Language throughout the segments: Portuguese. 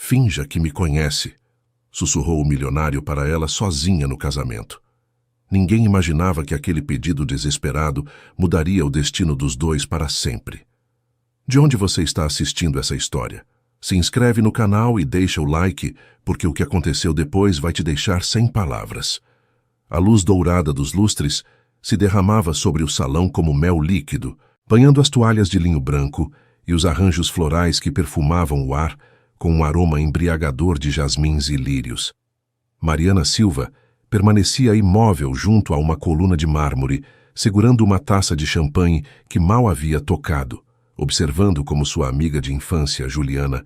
Finja que me conhece, sussurrou o milionário para ela sozinha no casamento. Ninguém imaginava que aquele pedido desesperado mudaria o destino dos dois para sempre. De onde você está assistindo essa história? Se inscreve no canal e deixa o like, porque o que aconteceu depois vai te deixar sem palavras. A luz dourada dos lustres se derramava sobre o salão como mel líquido, banhando as toalhas de linho branco e os arranjos florais que perfumavam o ar com um aroma embriagador de jasmins e lírios. Mariana Silva permanecia imóvel junto a uma coluna de mármore, segurando uma taça de champanhe que mal havia tocado, observando como sua amiga de infância, Juliana,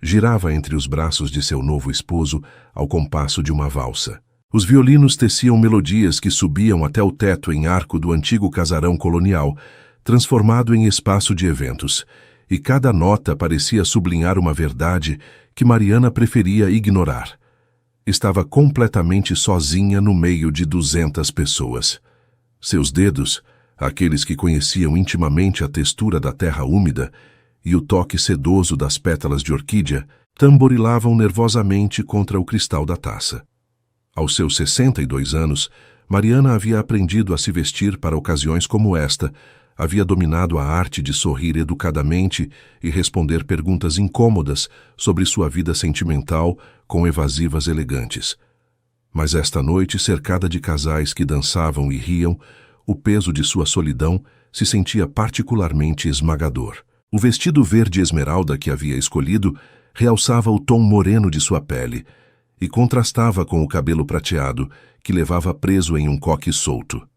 girava entre os braços de seu novo esposo ao compasso de uma valsa. Os violinos teciam melodias que subiam até o teto em arco do antigo casarão colonial, transformado em espaço de eventos, e cada nota parecia sublinhar uma verdade que Mariana preferia ignorar. Estava completamente sozinha no meio de 200 pessoas. Seus dedos, aqueles que conheciam intimamente a textura da terra úmida e o toque sedoso das pétalas de orquídea, tamborilavam nervosamente contra o cristal da taça. Aos seus 62 anos, Mariana havia aprendido a se vestir para ocasiões como esta, havia dominado a arte de sorrir educadamente e responder perguntas incômodas sobre sua vida sentimental com evasivas elegantes. Mas esta noite, cercada de casais que dançavam e riam, o peso de sua solidão se sentia particularmente esmagador. O vestido verde esmeralda que havia escolhido realçava o tom moreno de sua pele e contrastava com o cabelo prateado que levava preso em um coque solto.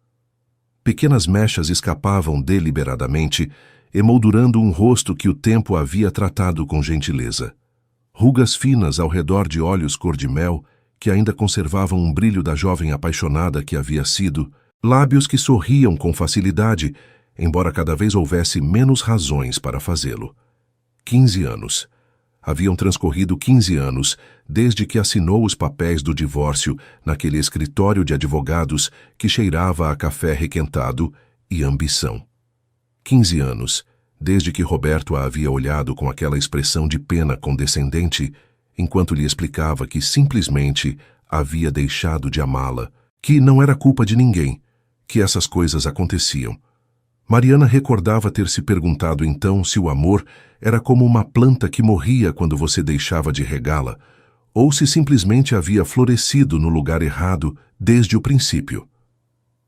Pequenas mechas escapavam deliberadamente, emoldurando um rosto que o tempo havia tratado com gentileza. Rugas finas ao redor de olhos cor-de-mel, que ainda conservavam um brilho da jovem apaixonada que havia sido, lábios que sorriam com facilidade, embora cada vez houvesse menos razões para fazê-lo. 15 anos. Haviam transcorrido 15 anos desde que assinou os papéis do divórcio naquele escritório de advogados que cheirava a café requentado e ambição. 15 anos desde que Roberto a havia olhado com aquela expressão de pena condescendente enquanto lhe explicava que simplesmente havia deixado de amá-la, que não era culpa de ninguém, que essas coisas aconteciam. Mariana recordava ter se perguntado então se o amor era como uma planta que morria quando você deixava de regá-la, ou se simplesmente havia florescido no lugar errado desde o princípio.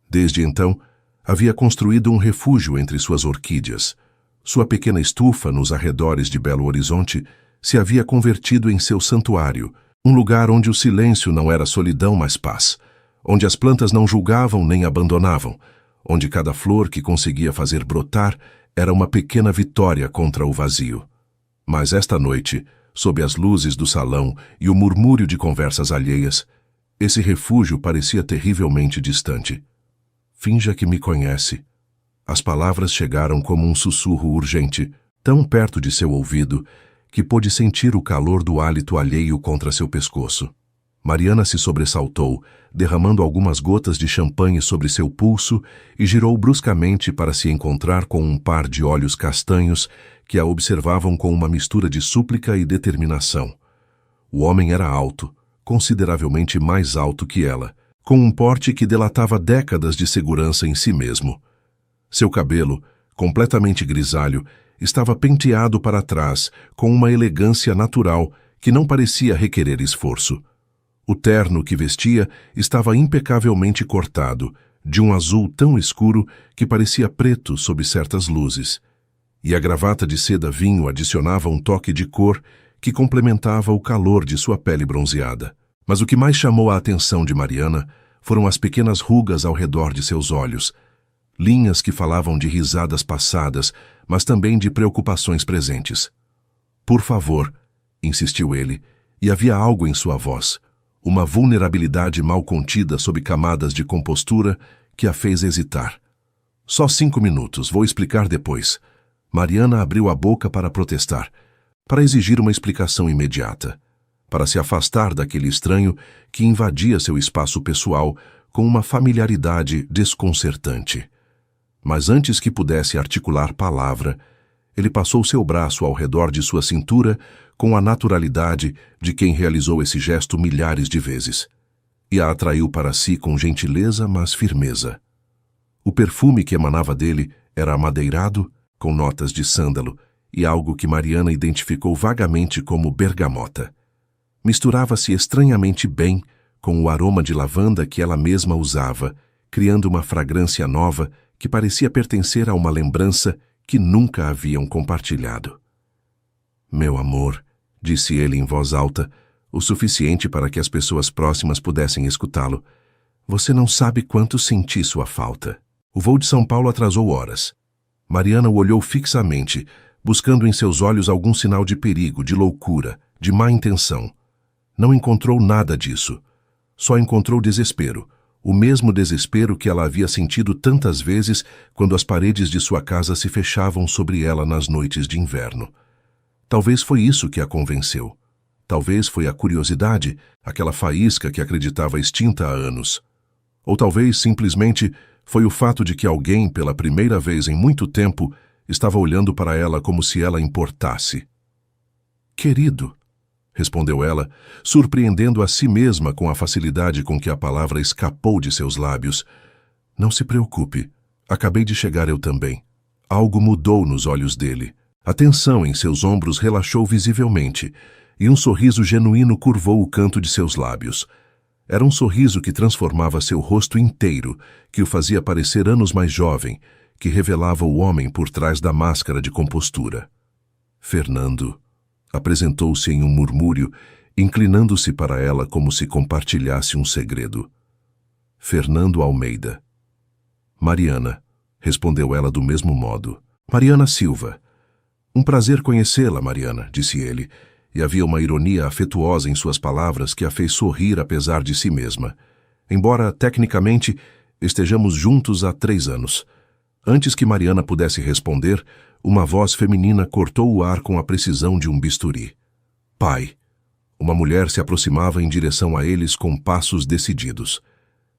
Desde então, havia construído um refúgio entre suas orquídeas. Sua pequena estufa nos arredores de Belo Horizonte se havia convertido em seu santuário, um lugar onde o silêncio não era solidão, mas paz, onde as plantas não julgavam nem abandonavam, onde cada flor que conseguia fazer brotar era uma pequena vitória contra o vazio. Mas esta noite, sob as luzes do salão e o murmúrio de conversas alheias, esse refúgio parecia terrivelmente distante. Finja que me conhece. As palavras chegaram como um sussurro urgente, tão perto de seu ouvido, que pôde sentir o calor do hálito alheio contra seu pescoço. Mariana se sobressaltou, derramando algumas gotas de champanhe sobre seu pulso e girou bruscamente para se encontrar com um par de olhos castanhos que a observavam com uma mistura de súplica e determinação. O homem era alto, consideravelmente mais alto que ela, com um porte que delatava décadas de segurança em si mesmo. Seu cabelo, completamente grisalho, estava penteado para trás com uma elegância natural que não parecia requerer esforço. O terno que vestia estava impecavelmente cortado, de um azul tão escuro que parecia preto sob certas luzes, e a gravata de seda vinho adicionava um toque de cor que complementava o calor de sua pele bronzeada. Mas o que mais chamou a atenção de Mariana foram as pequenas rugas ao redor de seus olhos, linhas que falavam de risadas passadas, mas também de preocupações presentes. Por favor, insistiu ele, e havia algo em sua voz, uma vulnerabilidade mal contida sob camadas de compostura que a fez hesitar. Só 5 minutos, vou explicar depois. Mariana abriu a boca para protestar, para exigir uma explicação imediata, para se afastar daquele estranho que invadia seu espaço pessoal com uma familiaridade desconcertante. Mas antes que pudesse articular palavra, Ele passou seu braço ao redor de sua cintura com a naturalidade de quem realizou esse gesto milhares de vezes, e a atraiu para si com gentileza, mas firmeza. O perfume que emanava dele era amadeirado, com notas de sândalo, e algo que Mariana identificou vagamente como bergamota. Misturava-se estranhamente bem com o aroma de lavanda que ela mesma usava, criando uma fragrância nova que parecia pertencer a uma lembrança que nunca haviam compartilhado. Meu amor, disse ele em voz alta, o suficiente para que as pessoas próximas pudessem escutá-lo. Você não sabe quanto senti sua falta. O voo de São Paulo atrasou horas. Mariana o olhou fixamente, buscando em seus olhos algum sinal de perigo, de loucura, de má intenção. Não encontrou nada disso. Só encontrou desespero, o mesmo desespero que ela havia sentido tantas vezes quando as paredes de sua casa se fechavam sobre ela nas noites de inverno. Talvez foi isso que a convenceu. Talvez foi a curiosidade, aquela faísca que acreditava extinta há anos. Ou talvez, simplesmente, foi o fato de que alguém, pela primeira vez em muito tempo, estava olhando para ela como se ela importasse. Querido, respondeu ela, surpreendendo a si mesma com a facilidade com que a palavra escapou de seus lábios. Não se preocupe, acabei de chegar eu também. Algo mudou nos olhos dele. A tensão em seus ombros relaxou visivelmente, e um sorriso genuíno curvou o canto de seus lábios. Era um sorriso que transformava seu rosto inteiro, que o fazia parecer anos mais jovem, que revelava o homem por trás da máscara de compostura. Fernando apresentou-se em um murmúrio, inclinando-se para ela como se compartilhasse um segredo. Fernando Almeida. Mariana, respondeu ela do mesmo modo. Mariana Silva. Um prazer conhecê-la, Mariana, disse ele, e havia uma ironia afetuosa em suas palavras que a fez sorrir apesar de si mesma. Embora, tecnicamente, estejamos juntos há 3 anos. Antes que Mariana pudesse responder, uma voz feminina cortou o ar com a precisão de um bisturi. Pai. Uma mulher se aproximava em direção a eles com passos decididos.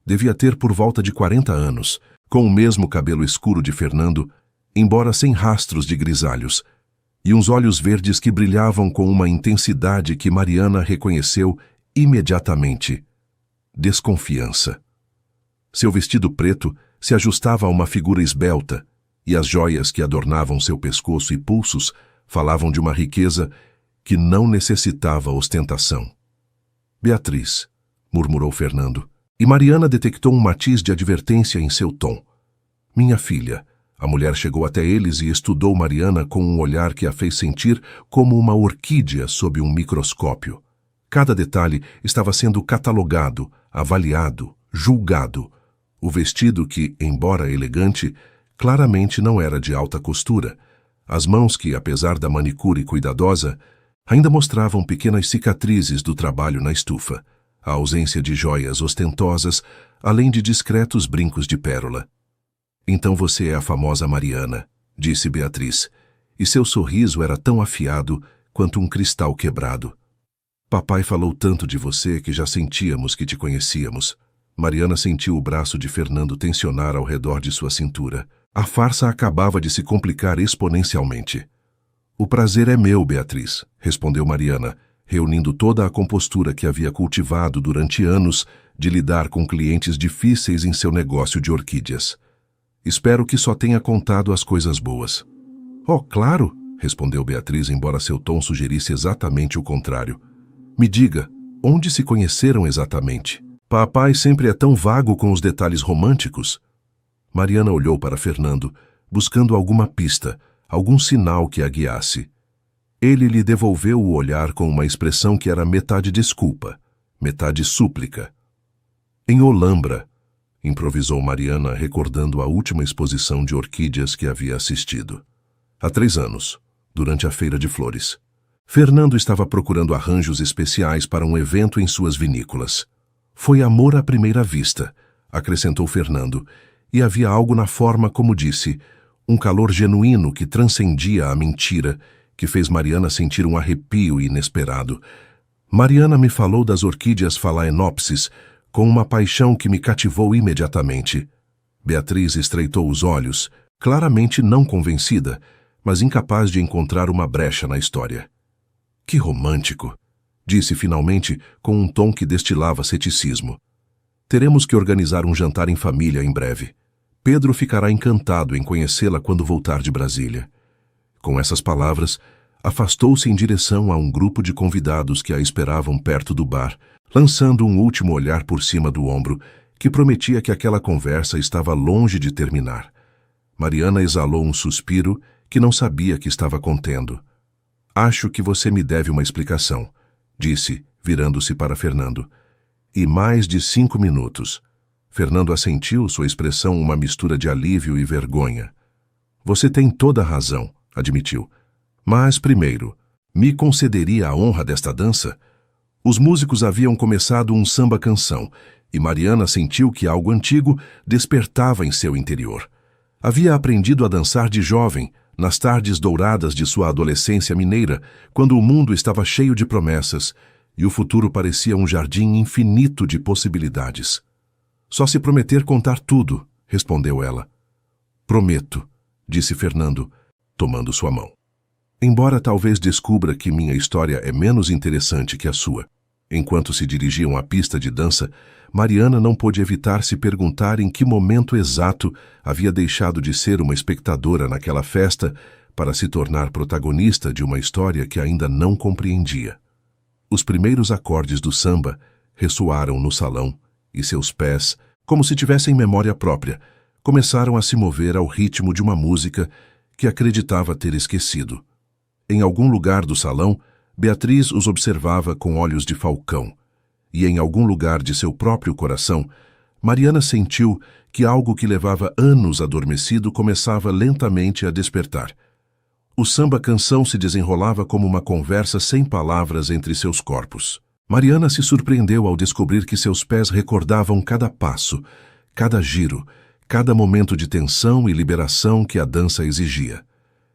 Devia ter por volta de 40 anos, com o mesmo cabelo escuro de Fernando, embora sem rastros de grisalhos, e uns olhos verdes que brilhavam com uma intensidade que Mariana reconheceu imediatamente. Desconfiança. Seu vestido preto se ajustava a uma figura esbelta, e as joias que adornavam seu pescoço e pulsos falavam de uma riqueza que não necessitava ostentação. Beatriz, murmurou Fernando, e Mariana detectou um matiz de advertência em seu tom. Minha filha. A mulher chegou até eles e estudou Mariana com um olhar que a fez sentir como uma orquídea sob um microscópio. Cada detalhe estava sendo catalogado, avaliado, julgado. O vestido que, embora elegante, claramente não era de alta costura. As mãos que, apesar da manicure cuidadosa, ainda mostravam pequenas cicatrizes do trabalho na estufa. A ausência de joias ostentosas, além de discretos brincos de pérola. Então você é a famosa Mariana, disse Beatriz, e seu sorriso era tão afiado quanto um cristal quebrado. Papai falou tanto de você que já sentíamos que te conhecíamos. Mariana sentiu o braço de Fernando tensionar ao redor de sua cintura. A farsa acabava de se complicar exponencialmente. O prazer é meu, Beatriz, respondeu Mariana, reunindo toda a compostura que havia cultivado durante anos de lidar com clientes difíceis em seu negócio de orquídeas. Espero que só tenha contado as coisas boas. Oh, claro, respondeu Beatriz, embora seu tom sugerisse exatamente o contrário. Me diga, onde se conheceram exatamente? Papai sempre é tão vago com os detalhes românticos. Mariana olhou para Fernando, buscando alguma pista, algum sinal que a guiasse. Ele lhe devolveu o olhar com uma expressão que era metade desculpa, metade súplica. Em Olambra, improvisou Mariana, recordando a última exposição de orquídeas que havia assistido. Há 3 anos, durante a Feira de Flores. Fernando estava procurando arranjos especiais para um evento em suas vinícolas. Foi amor à primeira vista, acrescentou Fernando, e havia algo na forma como disse, um calor genuíno que transcendia a mentira, que fez Mariana sentir um arrepio inesperado. Mariana me falou das orquídeas Phalaenopsis, com uma paixão que me cativou imediatamente. Beatriz estreitou os olhos, claramente não convencida, mas incapaz de encontrar uma brecha na história. Que romântico, disse finalmente com um tom que destilava ceticismo. Teremos que organizar um jantar em família em breve. Pedro ficará encantado em conhecê-la quando voltar de Brasília. Com essas palavras, afastou-se em direção a um grupo de convidados que a esperavam perto do bar, lançando um último olhar por cima do ombro, que prometia que aquela conversa estava longe de terminar. Mariana exalou um suspiro que não sabia que estava contendo. Acho que você me deve uma explicação, disse, virando-se para Fernando. E mais de 5 minutos. Fernando assentiu, sua expressão uma mistura de alívio e vergonha. Você tem toda a razão, admitiu. Mas, primeiro, me concederia a honra desta dança? Os músicos haviam começado um samba-canção, e Mariana sentiu que algo antigo despertava em seu interior. Havia aprendido a dançar de jovem, nas tardes douradas de sua adolescência mineira, quando o mundo estava cheio de promessas, e o futuro parecia um jardim infinito de possibilidades. Só se prometer contar tudo, respondeu ela. Prometo, disse Fernando, tomando sua mão. Embora talvez descubra que minha história é menos interessante que a sua. Enquanto se dirigiam à pista de dança, Mariana não pôde evitar se perguntar em que momento exato havia deixado de ser uma espectadora naquela festa para se tornar protagonista de uma história que ainda não compreendia. Os primeiros acordes do samba ressoaram no salão e seus pés, como se tivessem memória própria, começaram a se mover ao ritmo de uma música que acreditava ter esquecido. Em algum lugar do salão, Beatriz os observava com olhos de falcão, e em algum lugar de seu próprio coração, Mariana sentiu que algo que levava anos adormecido começava lentamente a despertar. O samba-canção se desenrolava como uma conversa sem palavras entre seus corpos. Mariana se surpreendeu ao descobrir que seus pés recordavam cada passo, cada giro, cada momento de tensão e liberação que a dança exigia.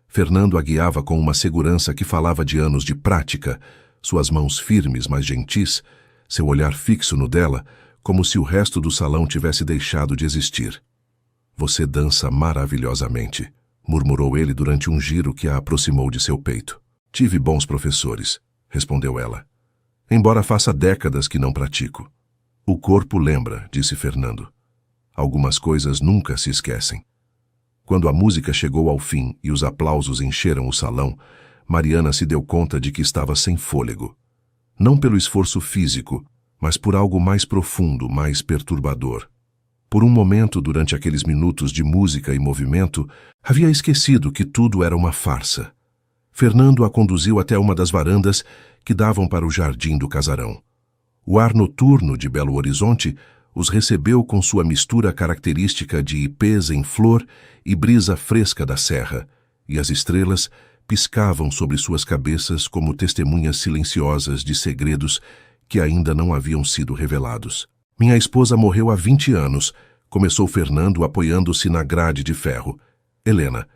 Fernando a guiava com uma segurança que falava de anos de prática, suas mãos firmes, mas gentis, seu olhar fixo no dela, como se o resto do salão tivesse deixado de existir. Você dança maravilhosamente, murmurou ele durante um giro que a aproximou de seu peito. Tive bons professores, respondeu ela. Embora faça décadas que não pratico. O corpo lembra, disse Fernando. Algumas coisas nunca se esquecem. Quando a música chegou ao fim e os aplausos encheram o salão, Mariana se deu conta de que estava sem fôlego. Não pelo esforço físico, mas por algo mais profundo, mais perturbador. Por um momento, durante aqueles minutos de música e movimento, havia esquecido que tudo era uma farsa. Fernando a conduziu até uma das varandas que davam para o jardim do casarão. O ar noturno de Belo Horizonte os recebeu com sua mistura característica de ipês em flor e brisa fresca da serra, e as estrelas piscavam sobre suas cabeças como testemunhas silenciosas de segredos que ainda não haviam sido revelados. Minha esposa morreu há 20 anos, começou Fernando apoiando-se na grade de ferro. Helena,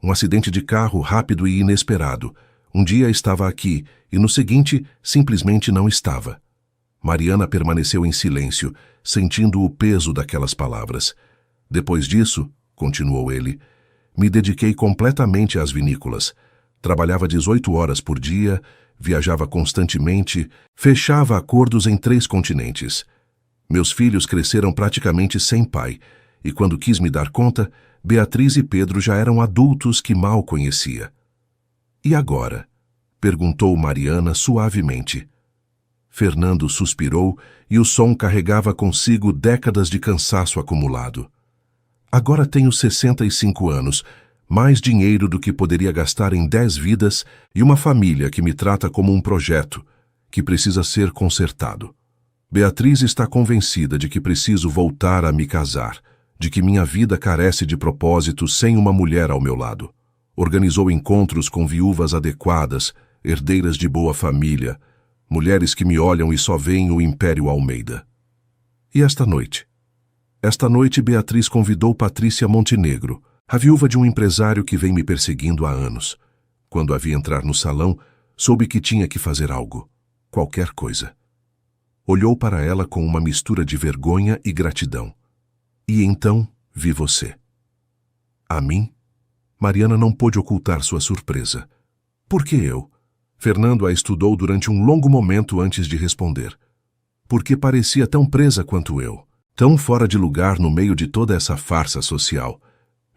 um acidente de carro rápido e inesperado. Um dia estava aqui e no seguinte simplesmente não estava. Mariana permaneceu em silêncio, sentindo o peso daquelas palavras. Depois disso, continuou ele, me dediquei completamente às vinícolas. Trabalhava 18 horas por dia, viajava constantemente, fechava acordos em 3 continentes. Meus filhos cresceram praticamente sem pai, e quando quis me dar conta, Beatriz e Pedro já eram adultos que mal conhecia. E agora? Perguntou Mariana suavemente. Fernando suspirou e o som carregava consigo décadas de cansaço acumulado. Agora tenho 65 anos, mais dinheiro do que poderia gastar em 10 vidas e uma família que me trata como um projeto, que precisa ser consertado. Beatriz está convencida de que preciso voltar a me casar, de que minha vida carece de propósito sem uma mulher ao meu lado. Organizou encontros com viúvas adequadas, herdeiras de boa família, mulheres que me olham e só veem o Império Almeida. E esta noite? Esta noite Beatriz convidou Patrícia Montenegro, a viúva de um empresário que vem me perseguindo há anos. Quando a vi entrar no salão, soube que tinha que fazer algo, qualquer coisa. Olhou para ela com uma mistura de vergonha e gratidão. E então vi você. A mim? Mariana não pôde ocultar sua surpresa. Por que eu? Fernando a estudou durante um longo momento antes de responder. Porque parecia tão presa quanto eu, tão fora de lugar no meio de toda essa farsa social.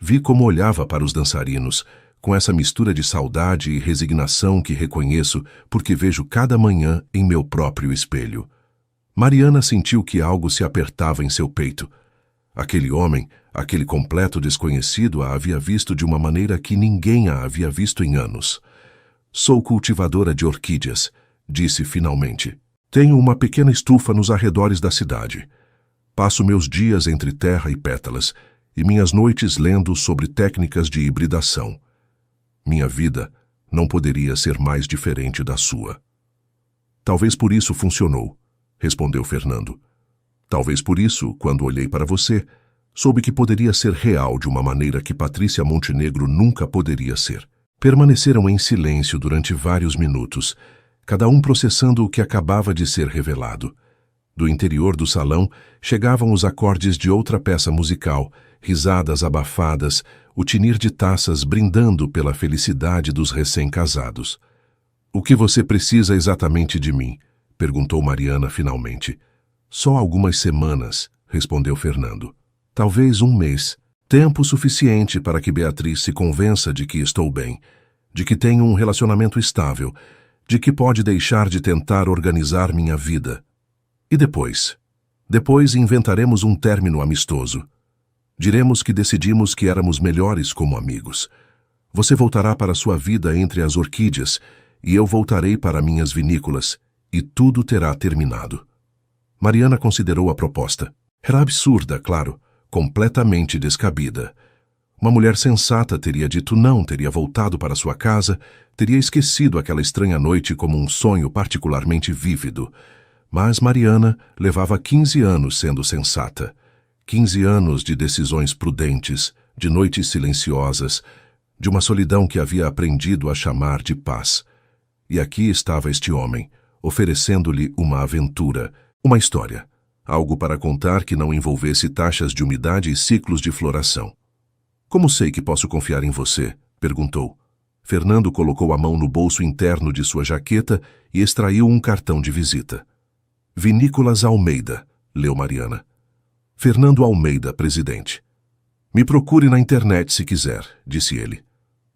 Vi como olhava para os dançarinos, com essa mistura de saudade e resignação que reconheço porque vejo cada manhã em meu próprio espelho. Mariana sentiu que algo se apertava em seu peito. Aquele homem, aquele completo desconhecido, a havia visto de uma maneira que ninguém a havia visto em anos. Sou cultivadora de orquídeas, disse finalmente. Tenho uma pequena estufa nos arredores da cidade. Passo meus dias entre terra e pétalas, e minhas noites lendo sobre técnicas de hibridação. Minha vida não poderia ser mais diferente da sua. Talvez por isso funcionou, respondeu Fernando. Talvez por isso, quando olhei para você, soube que poderia ser real de uma maneira que Patrícia Montenegro nunca poderia ser. Permaneceram em silêncio durante vários minutos, cada um processando o que acabava de ser revelado. Do interior do salão chegavam os acordes de outra peça musical, risadas abafadas, o tinir de taças brindando pela felicidade dos recém-casados. "O que você precisa exatamente de mim?" perguntou Mariana finalmente. "Só algumas semanas", respondeu Fernando. "Talvez um mês. Tempo suficiente para que Beatriz se convença de que estou bem, de que tenho um relacionamento estável, de que pode deixar de tentar organizar minha vida. E depois? Depois inventaremos um término amistoso. Diremos que decidimos que éramos melhores como amigos. Você voltará para sua vida entre as orquídeas e eu voltarei para minhas vinícolas, e tudo terá terminado." Mariana considerou a proposta. Era absurda, claro, completamente descabida. Uma mulher sensata teria dito não, teria voltado para sua casa, teria esquecido aquela estranha noite como um sonho particularmente vívido. Mas Mariana levava 15 anos sendo sensata. 15 anos de decisões prudentes, de noites silenciosas, de uma solidão que havia aprendido a chamar de paz. E aqui estava este homem, oferecendo-lhe uma aventura, uma história, algo para contar que não envolvesse taxas de umidade e ciclos de floração. "Como sei que posso confiar em você?" perguntou. Fernando colocou a mão no bolso interno de sua jaqueta e extraiu um cartão de visita. "Vinícolas Almeida", leu Mariana. "Fernando Almeida, presidente." "Me procure na internet se quiser", disse ele.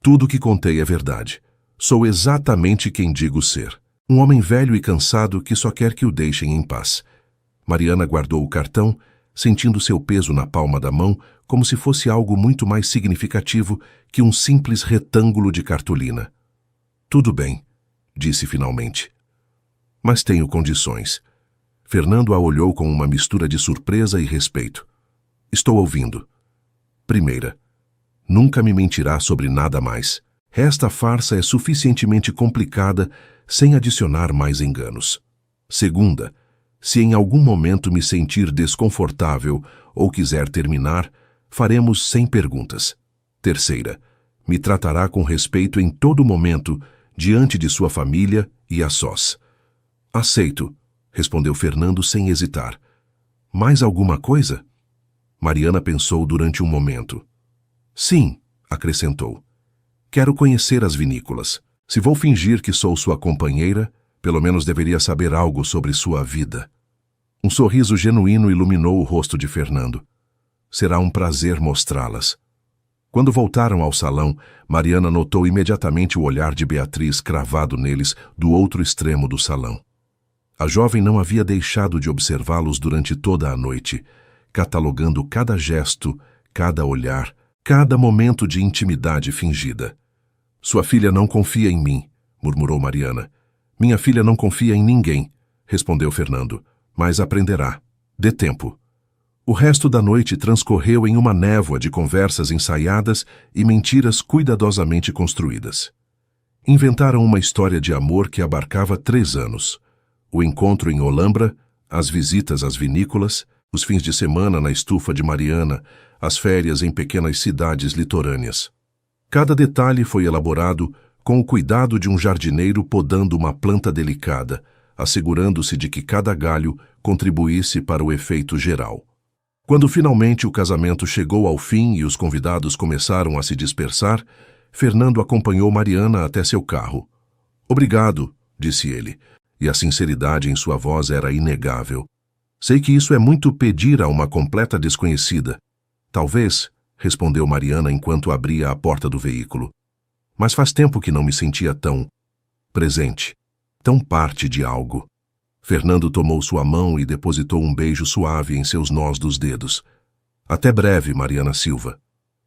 "Tudo o que contei é verdade. Sou exatamente quem digo ser. Um homem velho e cansado que só quer que o deixem em paz." Mariana guardou o cartão, sentindo seu peso na palma da mão como se fosse algo muito mais significativo que um simples retângulo de cartolina. "Tudo bem", disse finalmente. "Mas tenho condições." Fernando a olhou com uma mistura de surpresa e respeito. "Estou ouvindo." "Primeira, nunca me mentirá sobre nada mais. Esta farsa é suficientemente complicada sem adicionar mais enganos. Segunda, se em algum momento me sentir desconfortável ou quiser terminar, faremos sem perguntas. Terceira, me tratará com respeito em todo momento diante de sua família e a sós." "Aceito", respondeu Fernando sem hesitar. "Mais alguma coisa?" Mariana pensou durante um momento. "Sim", acrescentou. "Quero conhecer as vinícolas. Se vou fingir que sou sua companheira, pelo menos deveria saber algo sobre sua vida." Um sorriso genuíno iluminou o rosto de Fernando. "Será um prazer mostrá-las." Quando voltaram ao salão, Mariana notou imediatamente o olhar de Beatriz cravado neles do outro extremo do salão. A jovem não havia deixado de observá-los durante toda a noite, catalogando cada gesto, cada olhar, cada momento de intimidade fingida. "Sua filha não confia em mim", murmurou Mariana. "Minha filha não confia em ninguém", respondeu Fernando, "mas aprenderá. Dê tempo." O resto da noite transcorreu em uma névoa de conversas ensaiadas e mentiras cuidadosamente construídas. Inventaram uma história de amor que abarcava 3 anos. O encontro em Olambra, as visitas às vinícolas, os fins de semana na estufa de Mariana, as férias em pequenas cidades litorâneas. Cada detalhe foi elaborado com o cuidado de um jardineiro podando uma planta delicada, assegurando-se de que cada galho contribuísse para o efeito geral. Quando finalmente o casamento chegou ao fim e os convidados começaram a se dispersar, Fernando acompanhou Mariana até seu carro. "Obrigado", disse ele, e a sinceridade em sua voz era inegável. "Sei que isso é muito pedir a uma completa desconhecida." "Talvez", respondeu Mariana enquanto abria a porta do veículo. "Mas faz tempo que não me sentia tão presente, tão parte de algo." Fernando tomou sua mão e depositou um beijo suave em seus nós dos dedos. "Até breve, Mariana Silva."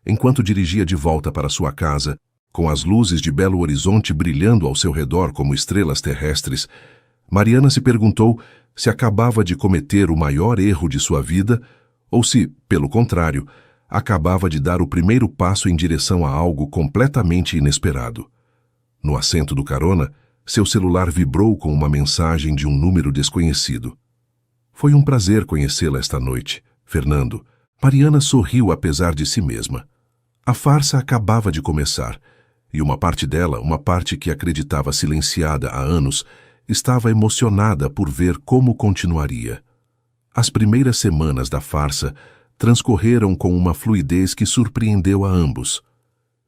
Enquanto dirigia de volta para sua casa, com as luzes de Belo Horizonte brilhando ao seu redor como estrelas terrestres, Mariana se perguntou se acabava de cometer o maior erro de sua vida ou se, pelo contrário, acabava de dar o primeiro passo em direção a algo completamente inesperado. No assento do carona, seu celular vibrou com uma mensagem de um número desconhecido. "Foi um prazer conhecê-la esta noite, Fernando." Mariana sorriu apesar de si mesma. A farsa acabava de começar, e uma parte dela, uma parte que acreditava silenciada há anos, estava emocionada por ver como continuaria. As primeiras semanas da farsa transcorreram com uma fluidez que surpreendeu a ambos.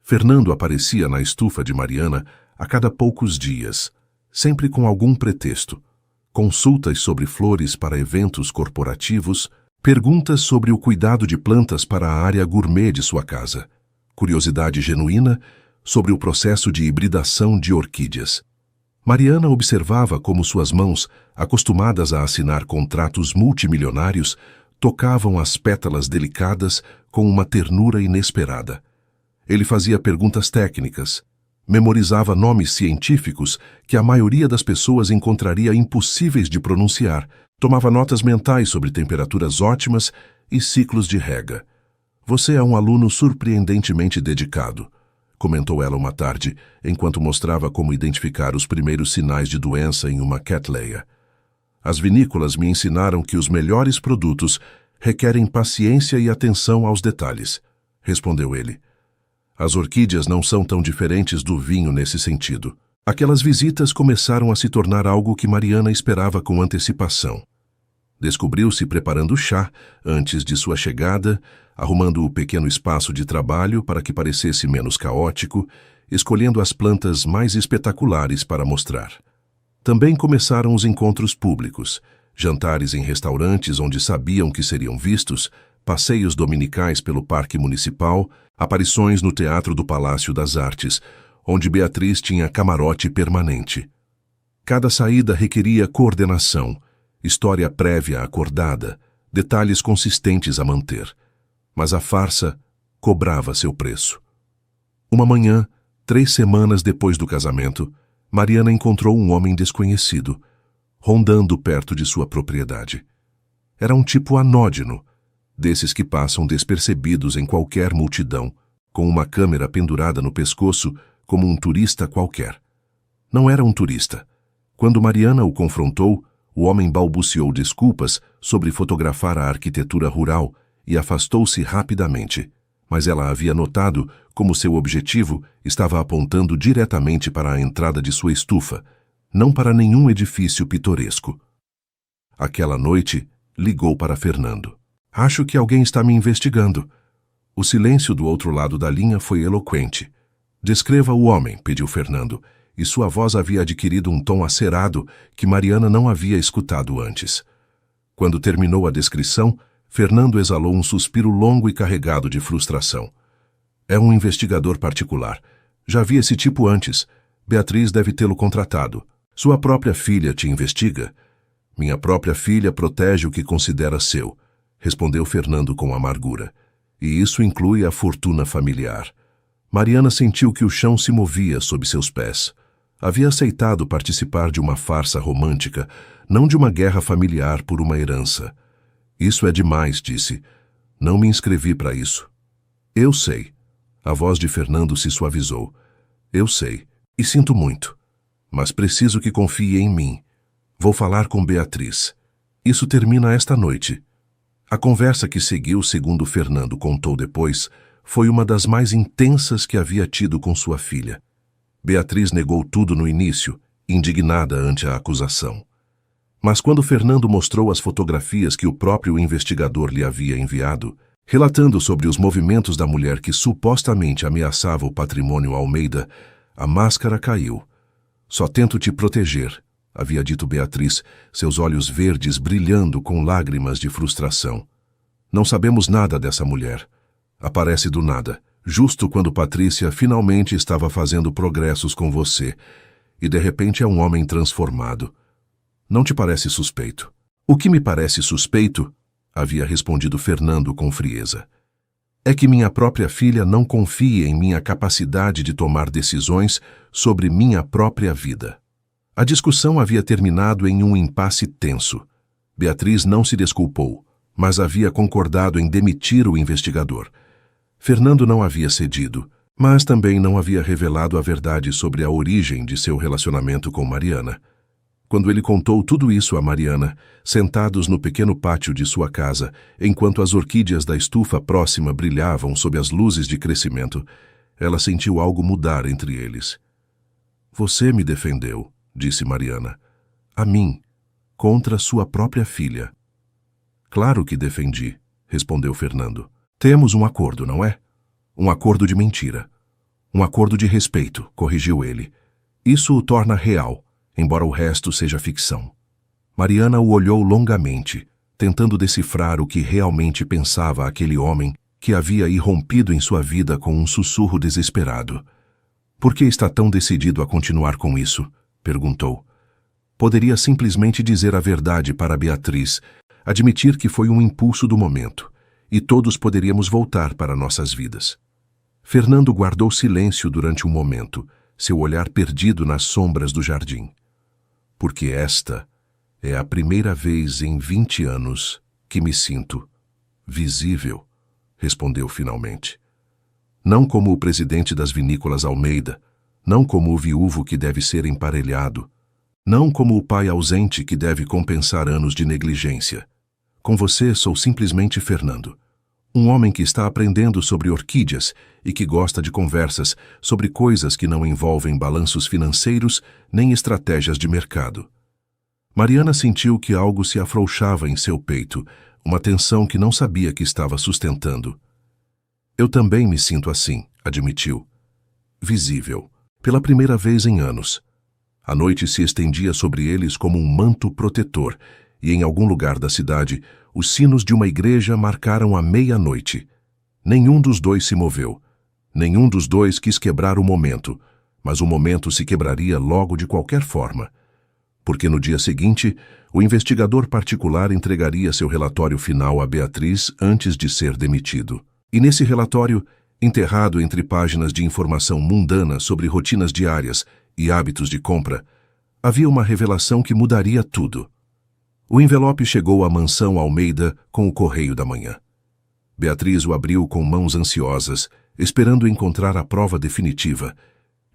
Fernando aparecia na estufa de Mariana a cada poucos dias, sempre com algum pretexto. Consultas sobre flores para eventos corporativos, perguntas sobre o cuidado de plantas para a área gourmet de sua casa, curiosidade genuína sobre o processo de hibridação de orquídeas. Mariana observava como suas mãos, acostumadas a assinar contratos multimilionários, tocavam as pétalas delicadas com uma ternura inesperada. Ele fazia perguntas técnicas, memorizava nomes científicos que a maioria das pessoas encontraria impossíveis de pronunciar, tomava notas mentais sobre temperaturas ótimas e ciclos de rega. "Você é um aluno surpreendentemente dedicado", comentou ela uma tarde, enquanto mostrava como identificar os primeiros sinais de doença em uma Cattleya. "As vinícolas me ensinaram que os melhores produtos requerem paciência e atenção aos detalhes", respondeu ele. "As orquídeas não são tão diferentes do vinho nesse sentido." Aquelas visitas começaram a se tornar algo que Mariana esperava com antecipação. Descobriu-se preparando chá antes de sua chegada, arrumando o pequeno espaço de trabalho para que parecesse menos caótico, escolhendo as plantas mais espetaculares para mostrar. Também começaram os encontros públicos, jantares em restaurantes onde sabiam que seriam vistos, passeios dominicais pelo Parque Municipal, aparições no Teatro do Palácio das Artes, onde Beatriz tinha camarote permanente. Cada saída requeria coordenação, história prévia acordada, detalhes consistentes a manter. Mas a farsa cobrava seu preço. Uma manhã, 3 semanas depois do casamento, Mariana encontrou um homem desconhecido, rondando perto de sua propriedade. Era um tipo anódino, desses que passam despercebidos em qualquer multidão, com uma câmera pendurada no pescoço como um turista qualquer. Não era um turista. Quando Mariana o confrontou, o homem balbuciou desculpas sobre fotografar a arquitetura rural e afastou-se rapidamente, mas ela havia notado como seu objetivo estava apontando diretamente para a entrada de sua estufa, não para nenhum edifício pitoresco. Aquela noite, ligou para Fernando. "Acho que alguém está me investigando." O silêncio do outro lado da linha foi eloquente. "Descreva o homem", pediu Fernando, e sua voz havia adquirido um tom acerado que Mariana não havia escutado antes. Quando terminou a descrição, Fernando exalou um suspiro longo e carregado de frustração. "É um investigador particular. Já vi esse tipo antes. Beatriz deve tê-lo contratado. Sua própria filha te investiga?" "Minha própria filha protege o que considera seu", respondeu Fernando com amargura. "E isso inclui a fortuna familiar." Mariana sentiu que o chão se movia sob seus pés. Havia aceitado participar de uma farsa romântica, não de uma guerra familiar por uma herança. "Isso é demais", disse. "Não me inscrevi para isso." "Eu sei." A voz de Fernando se suavizou. "Eu sei, e sinto muito. Mas preciso que confie em mim. Vou falar com Beatriz. Isso termina esta noite." A conversa que seguiu, segundo Fernando contou depois, foi uma das mais intensas que havia tido com sua filha. Beatriz negou tudo no início, indignada ante a acusação. Mas quando Fernando mostrou as fotografias que o próprio investigador lhe havia enviado, relatando sobre os movimentos da mulher que supostamente ameaçava o patrimônio Almeida, a máscara caiu. Só tento te proteger, havia dito Beatriz, seus olhos verdes brilhando com lágrimas de frustração. Não sabemos nada dessa mulher. Aparece do nada, justo quando Patrícia finalmente estava fazendo progressos com você, e de repente é um homem transformado. Não te parece suspeito? O que me parece suspeito, havia respondido Fernando com frieza, é que minha própria filha não confia em minha capacidade de tomar decisões sobre minha própria vida. A discussão havia terminado em um impasse tenso. Beatriz não se desculpou, mas havia concordado em demitir o investigador. Fernando não havia cedido, mas também não havia revelado a verdade sobre a origem de seu relacionamento com Mariana. Quando ele contou tudo isso a Mariana, sentados no pequeno pátio de sua casa, enquanto as orquídeas da estufa próxima brilhavam sob as luzes de crescimento, ela sentiu algo mudar entre eles. Você me defendeu, disse Mariana. A mim, contra sua própria filha. Claro que defendi, respondeu Fernando. Temos um acordo, não é? Um acordo de mentira. Um acordo de respeito, corrigiu ele. Isso o torna real, embora o resto seja ficção. Mariana o olhou longamente, tentando decifrar o que realmente pensava aquele homem que havia irrompido em sua vida com um sussurro desesperado. Por que está tão decidido a continuar com isso? Perguntou. Poderia simplesmente dizer a verdade para Beatriz, admitir que foi um impulso do momento, e todos poderíamos voltar para nossas vidas. Fernando guardou silêncio durante um momento, seu olhar perdido nas sombras do jardim. Porque esta é a primeira vez em 20 anos que me sinto visível, respondeu finalmente. Não como o presidente das vinícolas Almeida, não como o viúvo que deve ser emparelhado, não como o pai ausente que deve compensar anos de negligência. Com você sou simplesmente Fernando, um homem que está aprendendo sobre orquídeas e que gosta de conversas sobre coisas que não envolvem balanços financeiros nem estratégias de mercado. Mariana sentiu que algo se afrouxava em seu peito, uma tensão que não sabia que estava sustentando. Eu também me sinto assim, admitiu. Visível, pela primeira vez em anos. A noite se estendia sobre eles como um manto protetor, e em algum lugar da cidade, os sinos de uma igreja marcaram a meia-noite. Nenhum dos dois se moveu. Nenhum dos dois quis quebrar o momento, mas o momento se quebraria logo de qualquer forma. Porque no dia seguinte, o investigador particular entregaria seu relatório final a Beatriz antes de ser demitido. E nesse relatório, enterrado entre páginas de informação mundana sobre rotinas diárias e hábitos de compra, havia uma revelação que mudaria tudo. O envelope chegou à mansão Almeida com o correio da manhã. Beatriz o abriu com mãos ansiosas, esperando encontrar a prova definitiva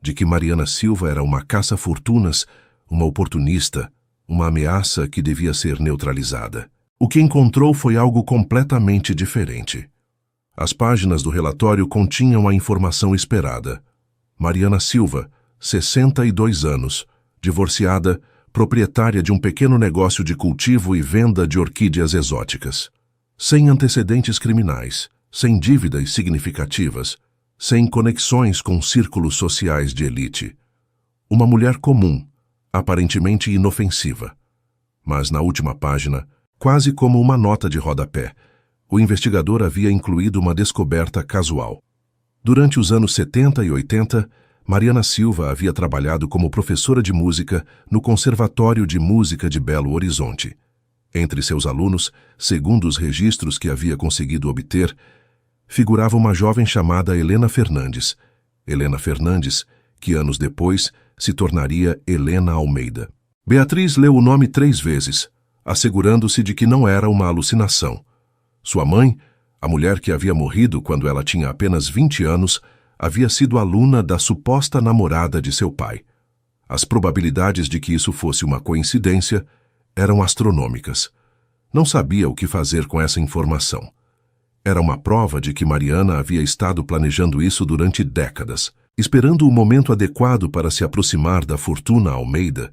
de que Mariana Silva era uma caça-fortunas, uma oportunista, uma ameaça que devia ser neutralizada. O que encontrou foi algo completamente diferente. As páginas do relatório continham a informação esperada. Mariana Silva, 62 anos, divorciada, proprietária de um pequeno negócio de cultivo e venda de orquídeas exóticas. Sem antecedentes criminais, sem dívidas significativas, sem conexões com círculos sociais de elite. Uma mulher comum, aparentemente inofensiva. Mas na última página, quase como uma nota de rodapé, o investigador havia incluído uma descoberta casual. Durante os anos 70 e 80, Mariana Silva havia trabalhado como professora de música no Conservatório de Música de Belo Horizonte. Entre seus alunos, segundo os registros que havia conseguido obter, figurava uma jovem chamada Helena Fernandes. Helena Fernandes, que anos depois se tornaria Helena Almeida. Beatriz leu o nome 3 vezes, assegurando-se de que não era uma alucinação. Sua mãe, a mulher que havia morrido quando ela tinha apenas 20 anos, havia sido aluna da suposta namorada de seu pai. As probabilidades de que isso fosse uma coincidência eram astronômicas. Não sabia o que fazer com essa informação. Era uma prova de que Mariana havia estado planejando isso durante décadas, esperando o momento adequado para se aproximar da fortuna Almeida,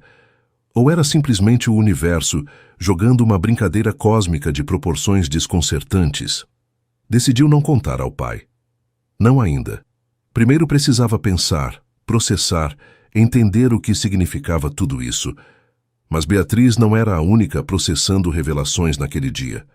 Ou era simplesmente o universo jogando uma brincadeira cósmica de proporções desconcertantes? Decidiu não contar ao pai. Não ainda. Primeiro precisava pensar, processar, entender o que significava tudo isso. Mas Beatriz não era a única processando revelações naquele dia.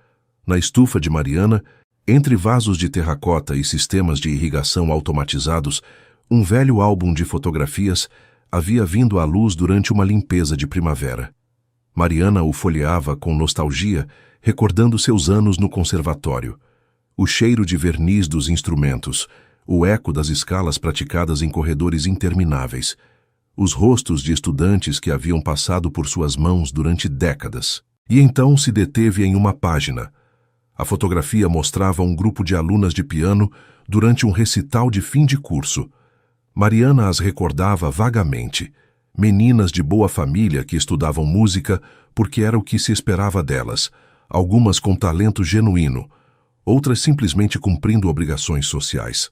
Na estufa de Mariana, entre vasos de terracota e sistemas de irrigação automatizados, um velho álbum de fotografias havia vindo à luz durante uma limpeza de primavera. Mariana o folheava com nostalgia, recordando seus anos no conservatório. O cheiro de verniz dos instrumentos, o eco das escalas praticadas em corredores intermináveis, os rostos de estudantes que haviam passado por suas mãos durante décadas. E então se deteve em uma página. A fotografia mostrava um grupo de alunas de piano durante um recital de fim de curso. Mariana as recordava vagamente. Meninas de boa família que estudavam música porque era o que se esperava delas, algumas com talento genuíno, outras simplesmente cumprindo obrigações sociais.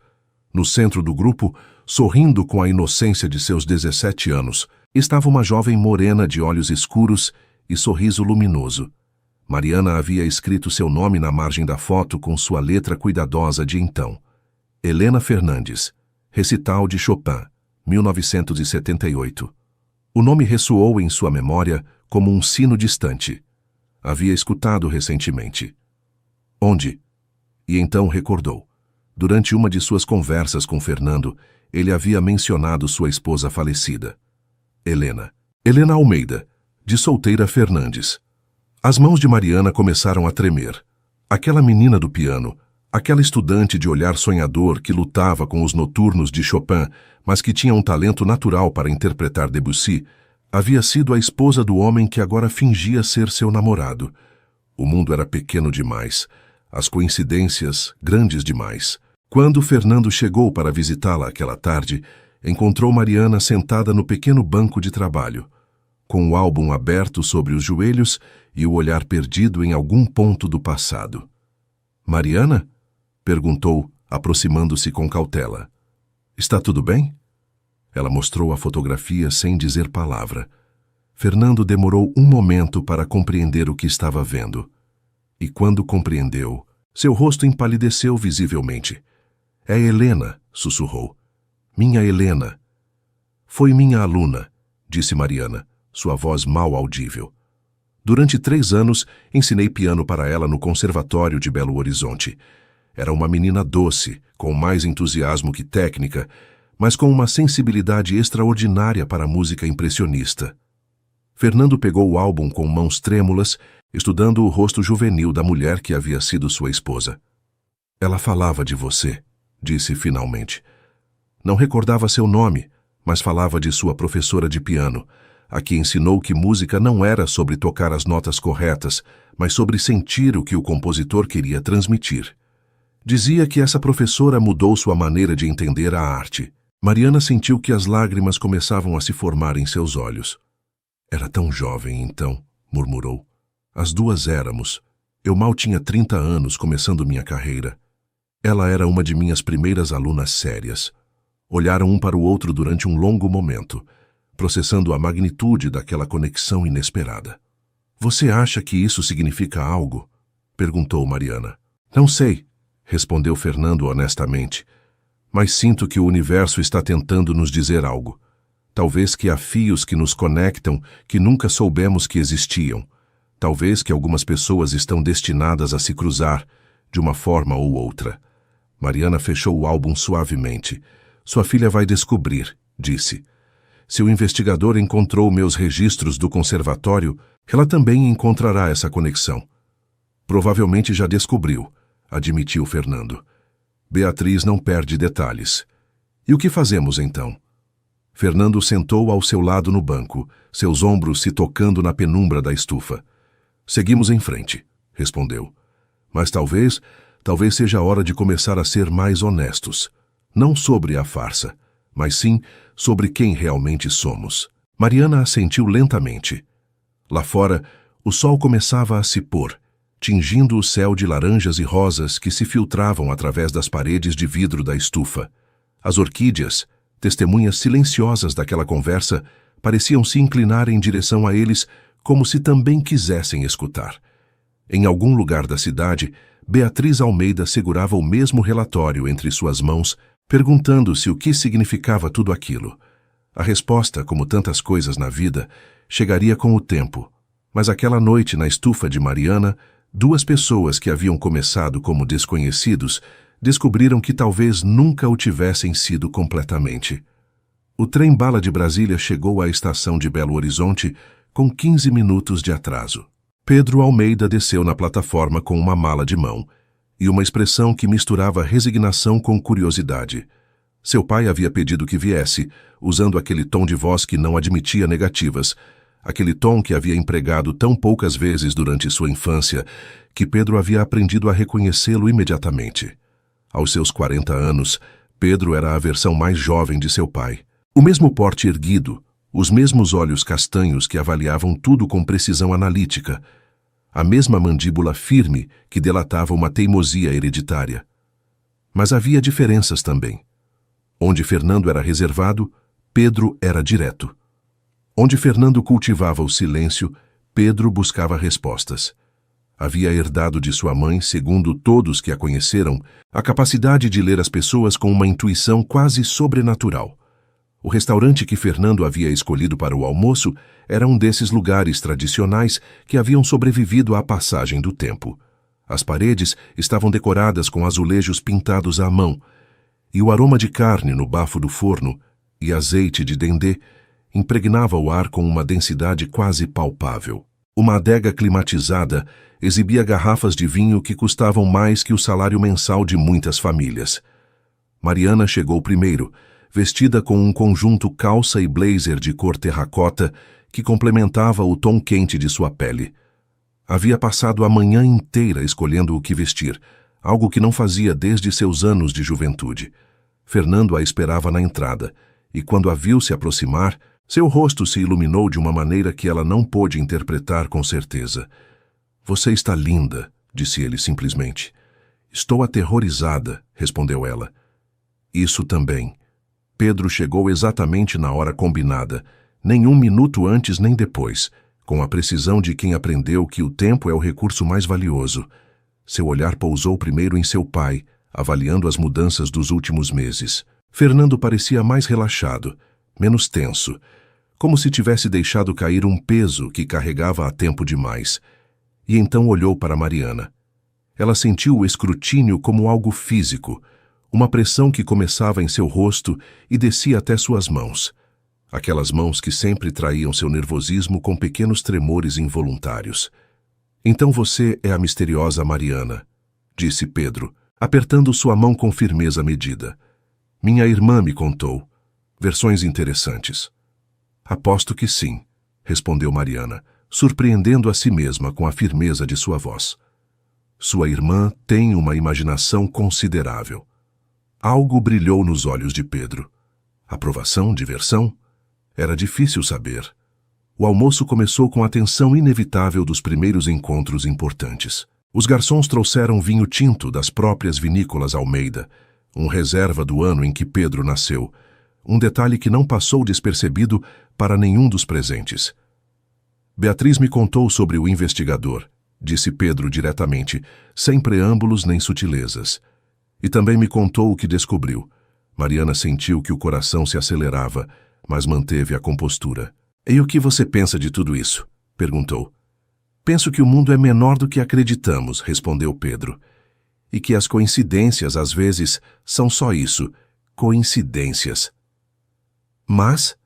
No centro do grupo, sorrindo com a inocência de seus 17 anos, estava uma jovem morena de olhos escuros e sorriso luminoso. Mariana havia escrito seu nome na margem da foto com sua letra cuidadosa de então. Helena Fernandes, Recital de Chopin, 1978. O nome ressoou em sua memória como um sino distante. Havia escutado recentemente. Onde? E então recordou. Durante uma de suas conversas com Fernando, ele havia mencionado sua esposa falecida. Helena Almeida, de Solteira Fernandes. As mãos de Mariana começaram a tremer. Aquela menina do piano, aquela estudante de olhar sonhador que lutava com os noturnos de Chopin, mas que tinha um talento natural para interpretar Debussy, havia sido a esposa do homem que agora fingia ser seu namorado. O mundo era pequeno demais, as coincidências grandes demais. Quando Fernando chegou para visitá-la aquela tarde, encontrou Mariana sentada no pequeno banco de trabalho, com o álbum aberto sobre os joelhos e o olhar perdido em algum ponto do passado. Mariana? Perguntou, aproximando-se com cautela. Está tudo bem? Ela mostrou a fotografia sem dizer palavra. Fernando demorou um momento para compreender o que estava vendo. E quando compreendeu, seu rosto empalideceu visivelmente. É Helena, sussurrou. Minha Helena. Foi minha aluna, disse Mariana, sua voz mal audível. Durante 3 anos, ensinei piano para ela no Conservatório de Belo Horizonte. Era uma menina doce, com mais entusiasmo que técnica, mas com uma sensibilidade extraordinária para a música impressionista. Fernando pegou o álbum com mãos trêmulas, estudando o rosto juvenil da mulher que havia sido sua esposa. Ela falava de você, disse finalmente. Não recordava seu nome, mas falava de sua professora de piano, a que ensinou que música não era sobre tocar as notas corretas, mas sobre sentir o que o compositor queria transmitir. Dizia que essa professora mudou sua maneira de entender a arte. Mariana sentiu que as lágrimas começavam a se formar em seus olhos. Era tão jovem, então, murmurou. As duas éramos. Eu mal tinha 30 anos começando minha carreira. Ela era uma de minhas primeiras alunas sérias. Olharam um para o outro durante um longo momento, processando a magnitude daquela conexão inesperada. Você acha que isso significa algo? Perguntou Mariana. Não sei, respondeu Fernando honestamente. Mas sinto que o universo está tentando nos dizer algo. Talvez que há fios que nos conectam que nunca soubemos que existiam. Talvez que algumas pessoas estão destinadas a se cruzar, de uma forma ou outra. Mariana fechou o álbum suavemente. Sua filha vai descobrir, disse. Se o investigador encontrou meus registros do conservatório, ela também encontrará essa conexão. Provavelmente já descobriu, admitiu Fernando. Beatriz não perde detalhes. E o que fazemos então? Fernando sentou ao seu lado no banco, seus ombros se tocando na penumbra da estufa. Seguimos em frente, respondeu. Mas talvez seja a hora de começar a ser mais honestos. Não sobre a farsa, mas sim sobre quem realmente somos. Mariana assentiu lentamente. Lá fora, o sol começava a se pôr, tingindo o céu de laranjas e rosas que se filtravam através das paredes de vidro da estufa. As orquídeas, testemunhas silenciosas daquela conversa, pareciam se inclinar em direção a eles como se também quisessem escutar. Em algum lugar da cidade, Beatriz Almeida segurava o mesmo relatório entre suas mãos, perguntando-se o que significava tudo aquilo. A resposta, como tantas coisas na vida, chegaria com o tempo. Mas aquela noite, na estufa de Mariana, duas pessoas que haviam começado como desconhecidos descobriram que talvez nunca o tivessem sido completamente. O trem-bala de Brasília chegou à estação de Belo Horizonte com 15 minutos de atraso. Pedro Almeida desceu na plataforma com uma mala de mão e uma expressão que misturava resignação com curiosidade. Seu pai havia pedido que viesse, usando aquele tom de voz que não admitia negativas, aquele tom que havia empregado tão poucas vezes durante sua infância que Pedro havia aprendido a reconhecê-lo imediatamente. Aos seus 40 anos, Pedro era a versão mais jovem de seu pai. O mesmo porte erguido, os mesmos olhos castanhos que avaliavam tudo com precisão analítica, a mesma mandíbula firme que delatava uma teimosia hereditária. Mas havia diferenças também. Onde Fernando era reservado, Pedro era direto. Onde Fernando cultivava o silêncio, Pedro buscava respostas. Havia herdado de sua mãe, segundo todos que a conheceram, a capacidade de ler as pessoas com uma intuição quase sobrenatural. O restaurante que Fernando havia escolhido para o almoço era um desses lugares tradicionais que haviam sobrevivido à passagem do tempo. As paredes estavam decoradas com azulejos pintados à mão, e o aroma de carne no bafo do forno e azeite de dendê impregnava o ar com uma densidade quase palpável. Uma adega climatizada exibia garrafas de vinho que custavam mais que o salário mensal de muitas famílias. Mariana chegou primeiro, vestida com um conjunto calça e blazer de cor terracota que complementava o tom quente de sua pele. Havia passado a manhã inteira escolhendo o que vestir, algo que não fazia desde seus anos de juventude. Fernando a esperava na entrada, e quando a viu se aproximar, seu rosto se iluminou de uma maneira que ela não pôde interpretar com certeza. "Você está linda", disse ele simplesmente. "Estou aterrorizada", respondeu ela. "Isso também." Pedro chegou exatamente na hora combinada, nem um minuto antes nem depois, com a precisão de quem aprendeu que o tempo é o recurso mais valioso. Seu olhar pousou primeiro em seu pai, avaliando as mudanças dos últimos meses. Fernando parecia mais relaxado, menos tenso, como se tivesse deixado cair um peso que carregava há tempo demais. E então olhou para Mariana. Ela sentiu o escrutínio como algo físico, uma pressão que começava em seu rosto e descia até suas mãos. Aquelas mãos que sempre traíam seu nervosismo com pequenos tremores involuntários. "Então você é a misteriosa Mariana", disse Pedro, apertando sua mão com firmeza medida. "Minha irmã me contou. Versões interessantes." "Aposto que sim", respondeu Mariana, surpreendendo a si mesma com a firmeza de sua voz. "Sua irmã tem uma imaginação considerável." Algo brilhou nos olhos de Pedro. Aprovação? Diversão? Era difícil saber. O almoço começou com a tensão inevitável dos primeiros encontros importantes. Os garçons trouxeram vinho tinto das próprias vinícolas Almeida, um reserva do ano em que Pedro nasceu, um detalhe que não passou despercebido para nenhum dos presentes. "Beatriz me contou sobre o investigador", disse Pedro diretamente, sem preâmbulos nem sutilezas. "E também me contou o que descobriu." Mariana sentiu que o coração se acelerava, mas manteve a compostura. "E o que você pensa de tudo isso?" perguntou. "Penso que o mundo é menor do que acreditamos", respondeu Pedro. "E que as coincidências, às vezes, são só isso, coincidências." "Mas?"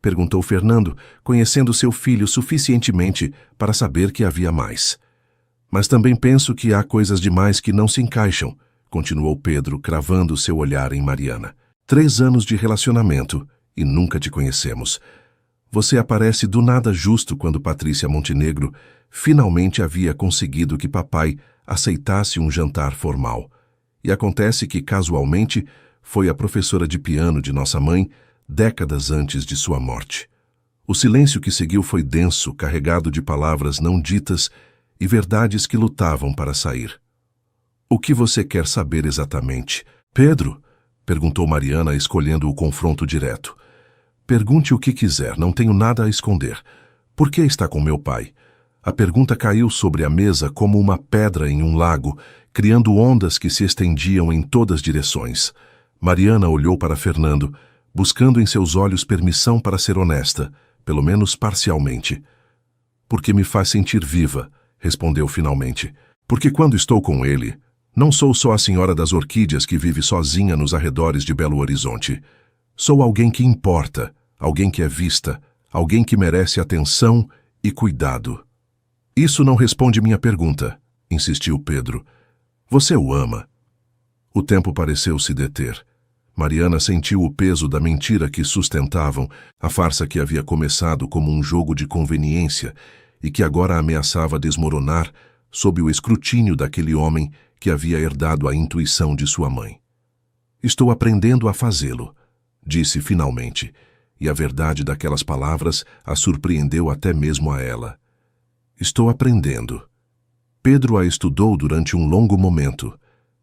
perguntou Fernando, conhecendo seu filho suficientemente para saber que havia mais. "Mas também penso que há coisas demais que não se encaixam", continuou Pedro, cravando seu olhar em Mariana. 3 anos de relacionamento e nunca te conhecemos. Você aparece do nada justo quando Patrícia Montenegro finalmente havia conseguido que papai aceitasse um jantar formal. E acontece que, casualmente, foi a professora de piano de nossa mãe, décadas antes de sua morte. O silêncio que seguiu foi denso, carregado de palavras não ditas e verdades que lutavam para sair. "O que você quer saber exatamente?" "Pedro?" perguntou Mariana, escolhendo o confronto direto. Pergunte o que quiser, não tenho nada a esconder. Por que está com meu pai? A pergunta caiu sobre a mesa como uma pedra em um lago, criando ondas que se estendiam em todas direções. Mariana olhou para Fernando, buscando em seus olhos permissão para ser honesta, pelo menos parcialmente. Porque me faz sentir viva, respondeu finalmente. Porque quando estou com ele, não sou só a senhora das orquídeas que vive sozinha nos arredores de Belo Horizonte. Sou alguém que importa, alguém que é vista, alguém que merece atenção e cuidado. Isso não responde minha pergunta, insistiu Pedro. Você o ama? O tempo pareceu se deter. Mariana sentiu o peso da mentira que sustentavam, a farsa que havia começado como um jogo de conveniência e que agora ameaçava desmoronar sob o escrutínio daquele homem que havia herdado a intuição de sua mãe. Estou aprendendo a fazê-lo, disse finalmente, e a verdade daquelas palavras a surpreendeu até mesmo a ela. Estou aprendendo. Pedro a estudou durante um longo momento,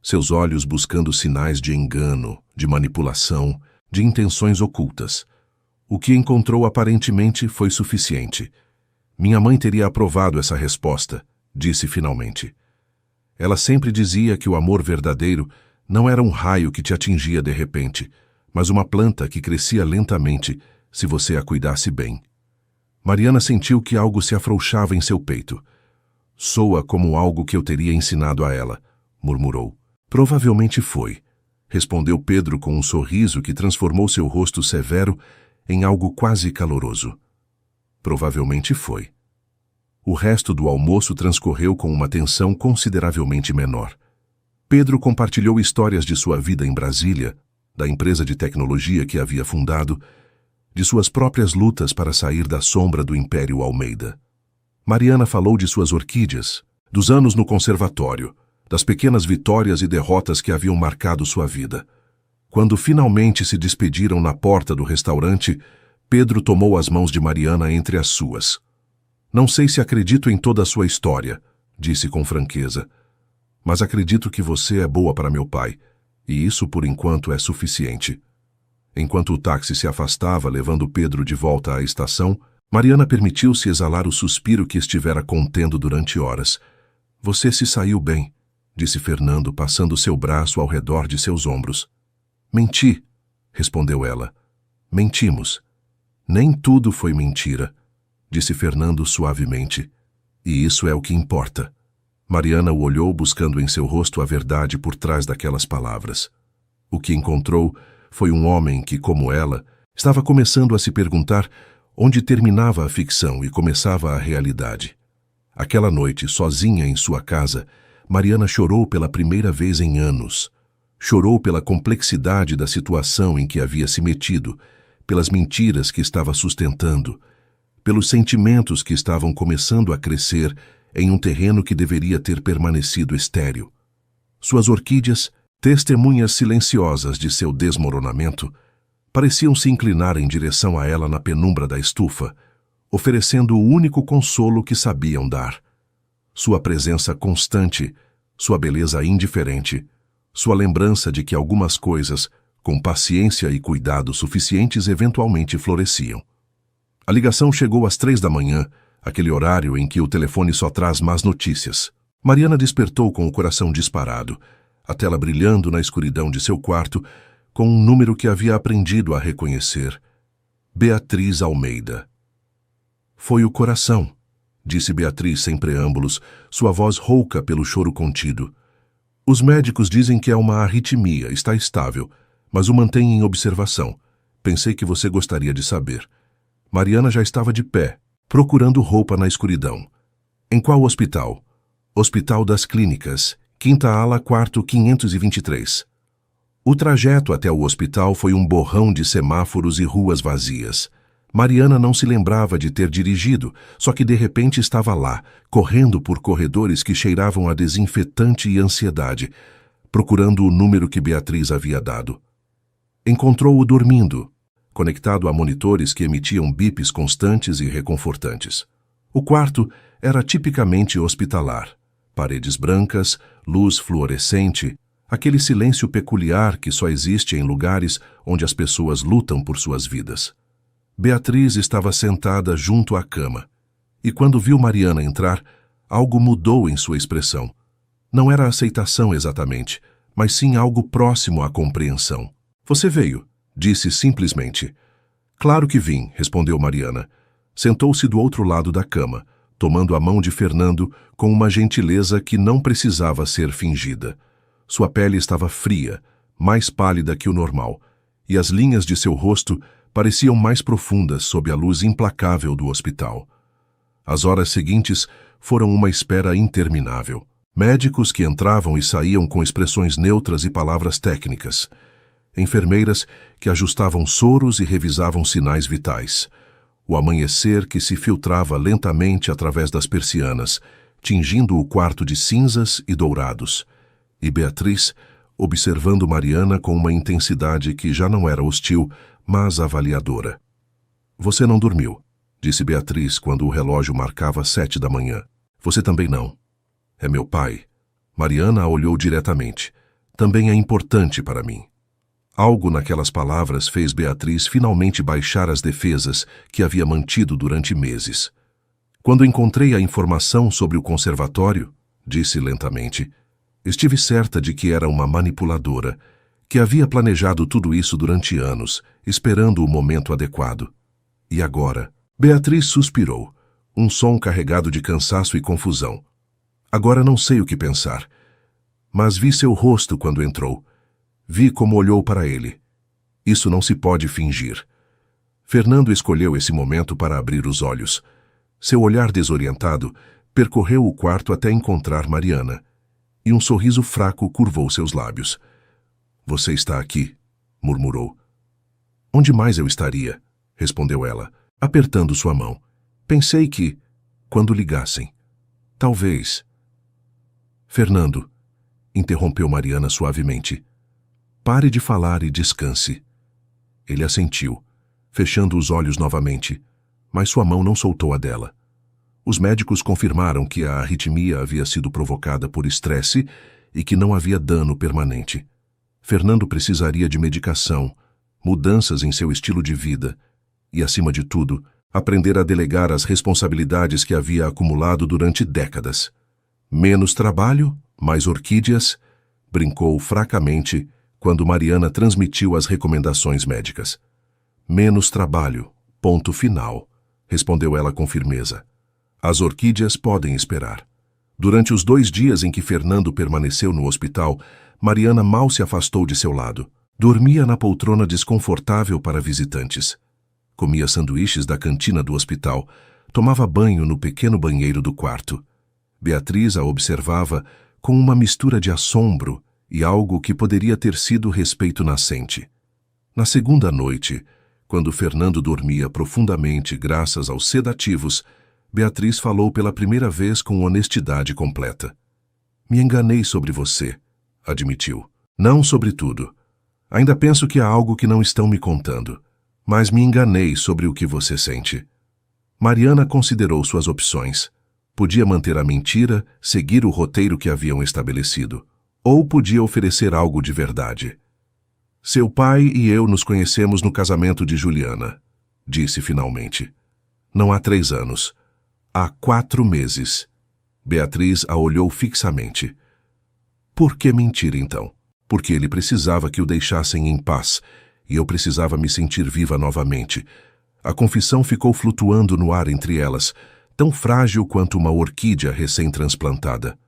seus olhos buscando sinais de engano, de manipulação, de intenções ocultas. O que encontrou aparentemente foi suficiente. Minha mãe teria aprovado essa resposta, disse finalmente. Ela sempre dizia que o amor verdadeiro não era um raio que te atingia de repente, mas uma planta que crescia lentamente se você a cuidasse bem. Mariana sentiu que algo se afrouxava em seu peito. Soa como algo que eu teria ensinado a ela, murmurou. Provavelmente foi, respondeu Pedro com um sorriso que transformou seu rosto severo em algo quase caloroso. Provavelmente foi. O resto do almoço transcorreu com uma tensão consideravelmente menor. Pedro compartilhou histórias de sua vida em Brasília, da empresa de tecnologia que havia fundado, de suas próprias lutas para sair da sombra do Império Almeida. Mariana falou de suas orquídeas, dos anos no conservatório, das pequenas vitórias e derrotas que haviam marcado sua vida. Quando finalmente se despediram na porta do restaurante, Pedro tomou as mãos de Mariana entre as suas. Não sei se acredito em toda a sua história, disse com franqueza, mas acredito que você é boa para meu pai, e isso por enquanto é suficiente. Enquanto o táxi se afastava, levando Pedro de volta à estação, Mariana permitiu-se exalar o suspiro que estivera contendo durante horas. Você se saiu bem, disse Fernando, passando seu braço ao redor de seus ombros. Menti, respondeu ela. Mentimos. Nem tudo foi mentira, disse Fernando suavemente. E isso é o que importa. Mariana o olhou buscando em seu rosto a verdade por trás daquelas palavras. O que encontrou foi um homem que, como ela, estava começando a se perguntar onde terminava a ficção e começava a realidade. Aquela noite, sozinha em sua casa, Mariana chorou pela primeira vez em anos. Chorou pela complexidade da situação em que havia se metido, pelas mentiras que estava sustentando, pelos sentimentos que estavam começando a crescer em um terreno que deveria ter permanecido estéril. Suas orquídeas, testemunhas silenciosas de seu desmoronamento, pareciam se inclinar em direção a ela na penumbra da estufa, oferecendo o único consolo que sabiam dar. Sua presença constante, sua beleza indiferente, sua lembrança de que algumas coisas, com paciência e cuidado suficientes, eventualmente floresciam. A ligação chegou às 3 da manhã, aquele horário em que o telefone só traz más notícias. Mariana despertou com o coração disparado, a tela brilhando na escuridão de seu quarto, com um número que havia aprendido a reconhecer. Beatriz Almeida. Foi o coração, disse Beatriz sem preâmbulos, sua voz rouca pelo choro contido. Os médicos dizem que é uma arritmia, está estável, mas o mantém em observação. Pensei que você gostaria de saber. Mariana já estava de pé, procurando roupa na escuridão. Em qual hospital? Hospital das Clínicas, Quinta Ala, quarto 523. O trajeto até o hospital foi um borrão de semáforos e ruas vazias. Mariana não se lembrava de ter dirigido, só que de repente estava lá, correndo por corredores que cheiravam a desinfetante e ansiedade, procurando o número que Beatriz havia dado. Encontrou-o dormindo, conectado a monitores que emitiam bips constantes e reconfortantes. O quarto era tipicamente hospitalar. Paredes brancas, luz fluorescente, aquele silêncio peculiar que só existe em lugares onde as pessoas lutam por suas vidas. Beatriz estava sentada junto à cama, e quando viu Mariana entrar, algo mudou em sua expressão. Não era aceitação exatamente, mas sim algo próximo à compreensão. Você veio, disse simplesmente. Claro que vim, respondeu Mariana. Sentou-se do outro lado da cama, tomando a mão de Fernando com uma gentileza que não precisava ser fingida. Sua pele estava fria, mais pálida que o normal, e as linhas de seu rosto pareciam mais profundas sob a luz implacável do hospital. As horas seguintes foram uma espera interminável. Médicos que entravam e saíam com expressões neutras e palavras técnicas. Enfermeiras que ajustavam soros e revisavam sinais vitais. O amanhecer que se filtrava lentamente através das persianas, tingindo o quarto de cinzas e dourados. E Beatriz, observando Mariana com uma intensidade que já não era hostil, mas avaliadora. Você não dormiu, disse Beatriz quando o relógio marcava 7 da manhã. Você também não. É meu pai. Mariana a olhou diretamente. Também é importante para mim. Algo naquelas palavras fez Beatriz finalmente baixar as defesas que havia mantido durante meses. Quando encontrei a informação sobre o conservatório, disse lentamente, estive certa de que era uma manipuladora, que havia planejado tudo isso durante anos, esperando o momento adequado. E agora? Beatriz suspirou, um som carregado de cansaço e confusão. Agora não sei o que pensar. Mas vi seu rosto quando entrou. Vi como olhou para ele. Isso não se pode fingir. Fernando escolheu esse momento para abrir os olhos. Seu olhar desorientado percorreu o quarto até encontrar Mariana, e um sorriso fraco curvou seus lábios. Você está aqui, murmurou. Onde mais eu estaria? Respondeu ela, apertando sua mão. Pensei que, quando ligassem. Talvez. Fernando, interrompeu Mariana suavemente. Pare de falar e descanse. Ele assentiu, fechando os olhos novamente, mas sua mão não soltou a dela. Os médicos confirmaram que a arritmia havia sido provocada por estresse e que não havia dano permanente. Fernando precisaria de medicação, mudanças em seu estilo de vida e, acima de tudo, aprender a delegar as responsabilidades que havia acumulado durante décadas. Menos trabalho, mais orquídeas, brincou fracamente quando Mariana transmitiu as recomendações médicas. Menos trabalho, ponto final, respondeu ela com firmeza. As orquídeas podem esperar. Durante os 2 dias em que Fernando permaneceu no hospital, Mariana mal se afastou de seu lado. Dormia na poltrona desconfortável para visitantes. Comia sanduíches da cantina do hospital. Tomava banho no pequeno banheiro do quarto. Beatriz a observava com uma mistura de assombro e algo que poderia ter sido respeito nascente. Na segunda noite, quando Fernando dormia profundamente graças aos sedativos, Beatriz falou pela primeira vez com honestidade completa. Me enganei sobre você, admitiu. Não sobre tudo. Ainda penso que há algo que não estão me contando, mas me enganei sobre o que você sente. Mariana considerou suas opções. Podia manter a mentira, seguir o roteiro que haviam estabelecido, ou podia oferecer algo de verdade. Seu pai e eu nos conhecemos no casamento de Juliana, disse finalmente. Não há 3 anos. Há 4 meses. Beatriz a olhou fixamente. Por que mentir, então? Porque ele precisava que o deixassem em paz, e eu precisava me sentir viva novamente. A confissão ficou flutuando no ar entre elas, tão frágil quanto uma orquídea recém-transplantada.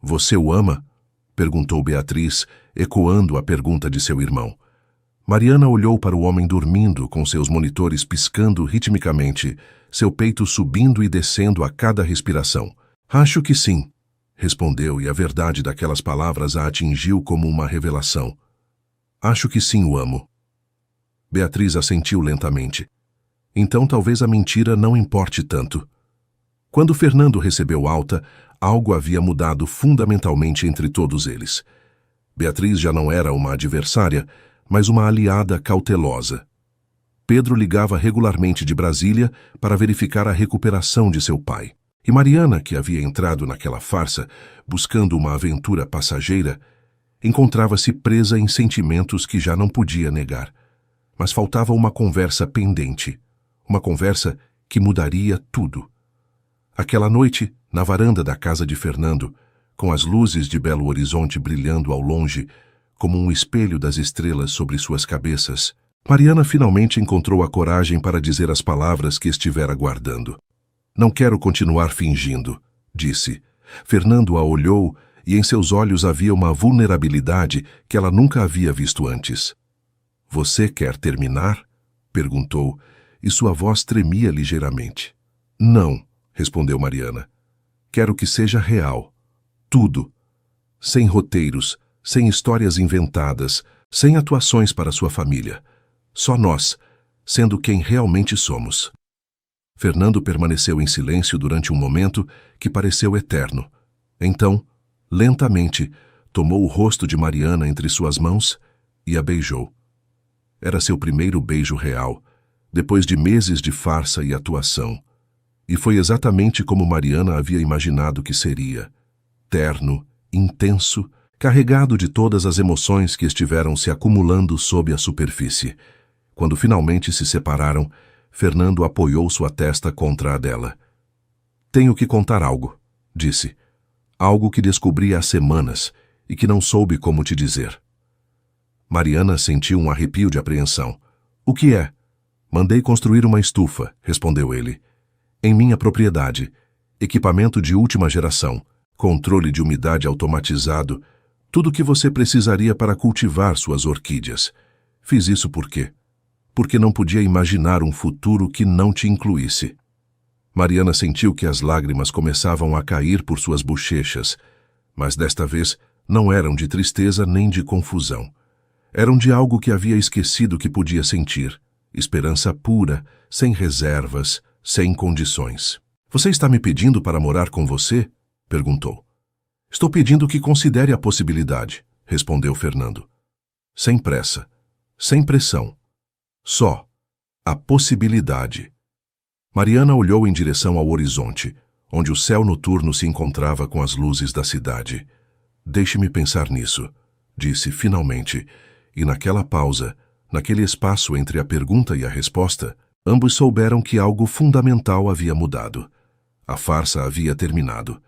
Você o ama? Perguntou Beatriz, ecoando a pergunta de seu irmão. Mariana olhou para o homem dormindo, com seus monitores piscando ritmicamente, seu peito subindo e descendo a cada respiração. Acho que sim, respondeu, e a verdade daquelas palavras a atingiu como uma revelação. Acho que sim o amo. Beatriz assentiu lentamente. Então talvez a mentira não importe tanto. Quando Fernando recebeu alta, algo havia mudado fundamentalmente entre todos eles. Beatriz já não era uma adversária, mas uma aliada cautelosa. Pedro ligava regularmente de Brasília para verificar a recuperação de seu pai. E Mariana, que havia entrado naquela farsa, buscando uma aventura passageira, encontrava-se presa em sentimentos que já não podia negar. Mas faltava uma conversa pendente, Uma conversa que mudaria tudo. Aquela noite, na varanda da casa de Fernando, com as luzes de Belo Horizonte brilhando ao longe, como um espelho das estrelas sobre suas cabeças, Mariana finalmente encontrou a coragem para dizer as palavras que estivera guardando. Não quero continuar fingindo, disse. Fernando a olhou e em seus olhos havia uma vulnerabilidade que ela nunca havia visto antes. Você quer terminar? Perguntou, e sua voz tremia ligeiramente. Não, respondeu Mariana. Quero que seja real. Tudo. Sem roteiros, sem histórias inventadas, sem atuações para sua família. Só nós, sendo quem realmente somos. Fernando permaneceu em silêncio durante um momento que pareceu eterno. Então, lentamente, tomou o rosto de Mariana entre suas mãos e a beijou. Era seu primeiro beijo real, depois de meses de farsa e atuação. E foi exatamente como Mariana havia imaginado que seria. Terno, intenso, carregado de todas as emoções que estiveram se acumulando sob a superfície. Quando finalmente se separaram, Fernando apoiou sua testa contra a dela. Tenho que contar algo, disse. Algo que descobri há semanas e que não soube como te dizer. Mariana sentiu um arrepio de apreensão. O que é? Mandei construir uma estufa, respondeu ele. Em minha propriedade. Equipamento de última geração. Controle de umidade automatizado. Tudo o que você precisaria para cultivar suas orquídeas. Fiz isso por quê? Porque não podia imaginar um futuro que não te incluísse. Mariana sentiu que as lágrimas começavam a cair por suas bochechas, mas desta vez não eram de tristeza nem de confusão. Eram de algo que havia esquecido que podia sentir, esperança pura, sem reservas, sem condições. Você está me pedindo para morar com você? Perguntou. Estou pedindo que considere a possibilidade, respondeu Fernando. Sem pressa, sem pressão. Só a possibilidade. Mariana olhou em direção ao horizonte, onde o céu noturno se encontrava com as luzes da cidade. Deixe-me pensar nisso, disse finalmente, e naquela pausa, naquele espaço entre a pergunta e a resposta, ambos souberam que algo fundamental havia mudado. A farsa havia terminado.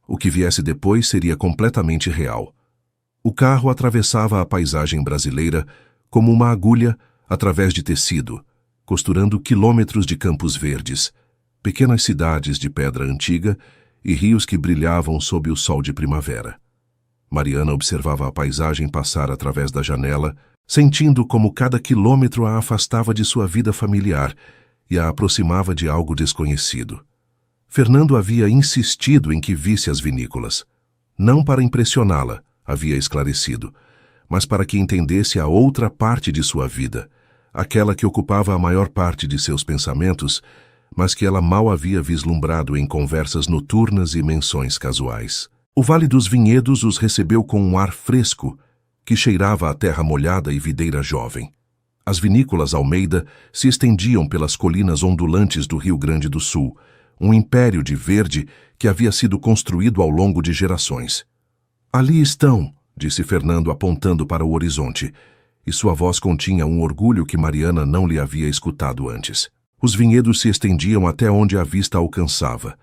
O que viesse depois seria completamente real. O carro atravessava a paisagem brasileira como uma agulha através de tecido, costurando quilômetros de campos verdes, pequenas cidades de pedra antiga e rios que brilhavam sob o sol de primavera. Mariana observava a paisagem passar através da janela, sentindo como cada quilômetro a afastava de sua vida familiar e a aproximava de algo desconhecido. Fernando havia insistido em que visse as vinícolas. Não para impressioná-la, havia esclarecido, mas para que entendesse a outra parte de sua vida, aquela que ocupava a maior parte de seus pensamentos, mas que ela mal havia vislumbrado em conversas noturnas e menções casuais. O Vale dos Vinhedos os recebeu com um ar fresco, que cheirava a terra molhada e videira jovem. As vinícolas Almeida se estendiam pelas colinas ondulantes do Rio Grande do Sul, um império de verde que havia sido construído ao longo de gerações. Ali estão, disse Fernando apontando para o horizonte, e sua voz continha um orgulho que Mariana não lhe havia escutado antes. Os vinhedos se estendiam até onde a vista alcançava,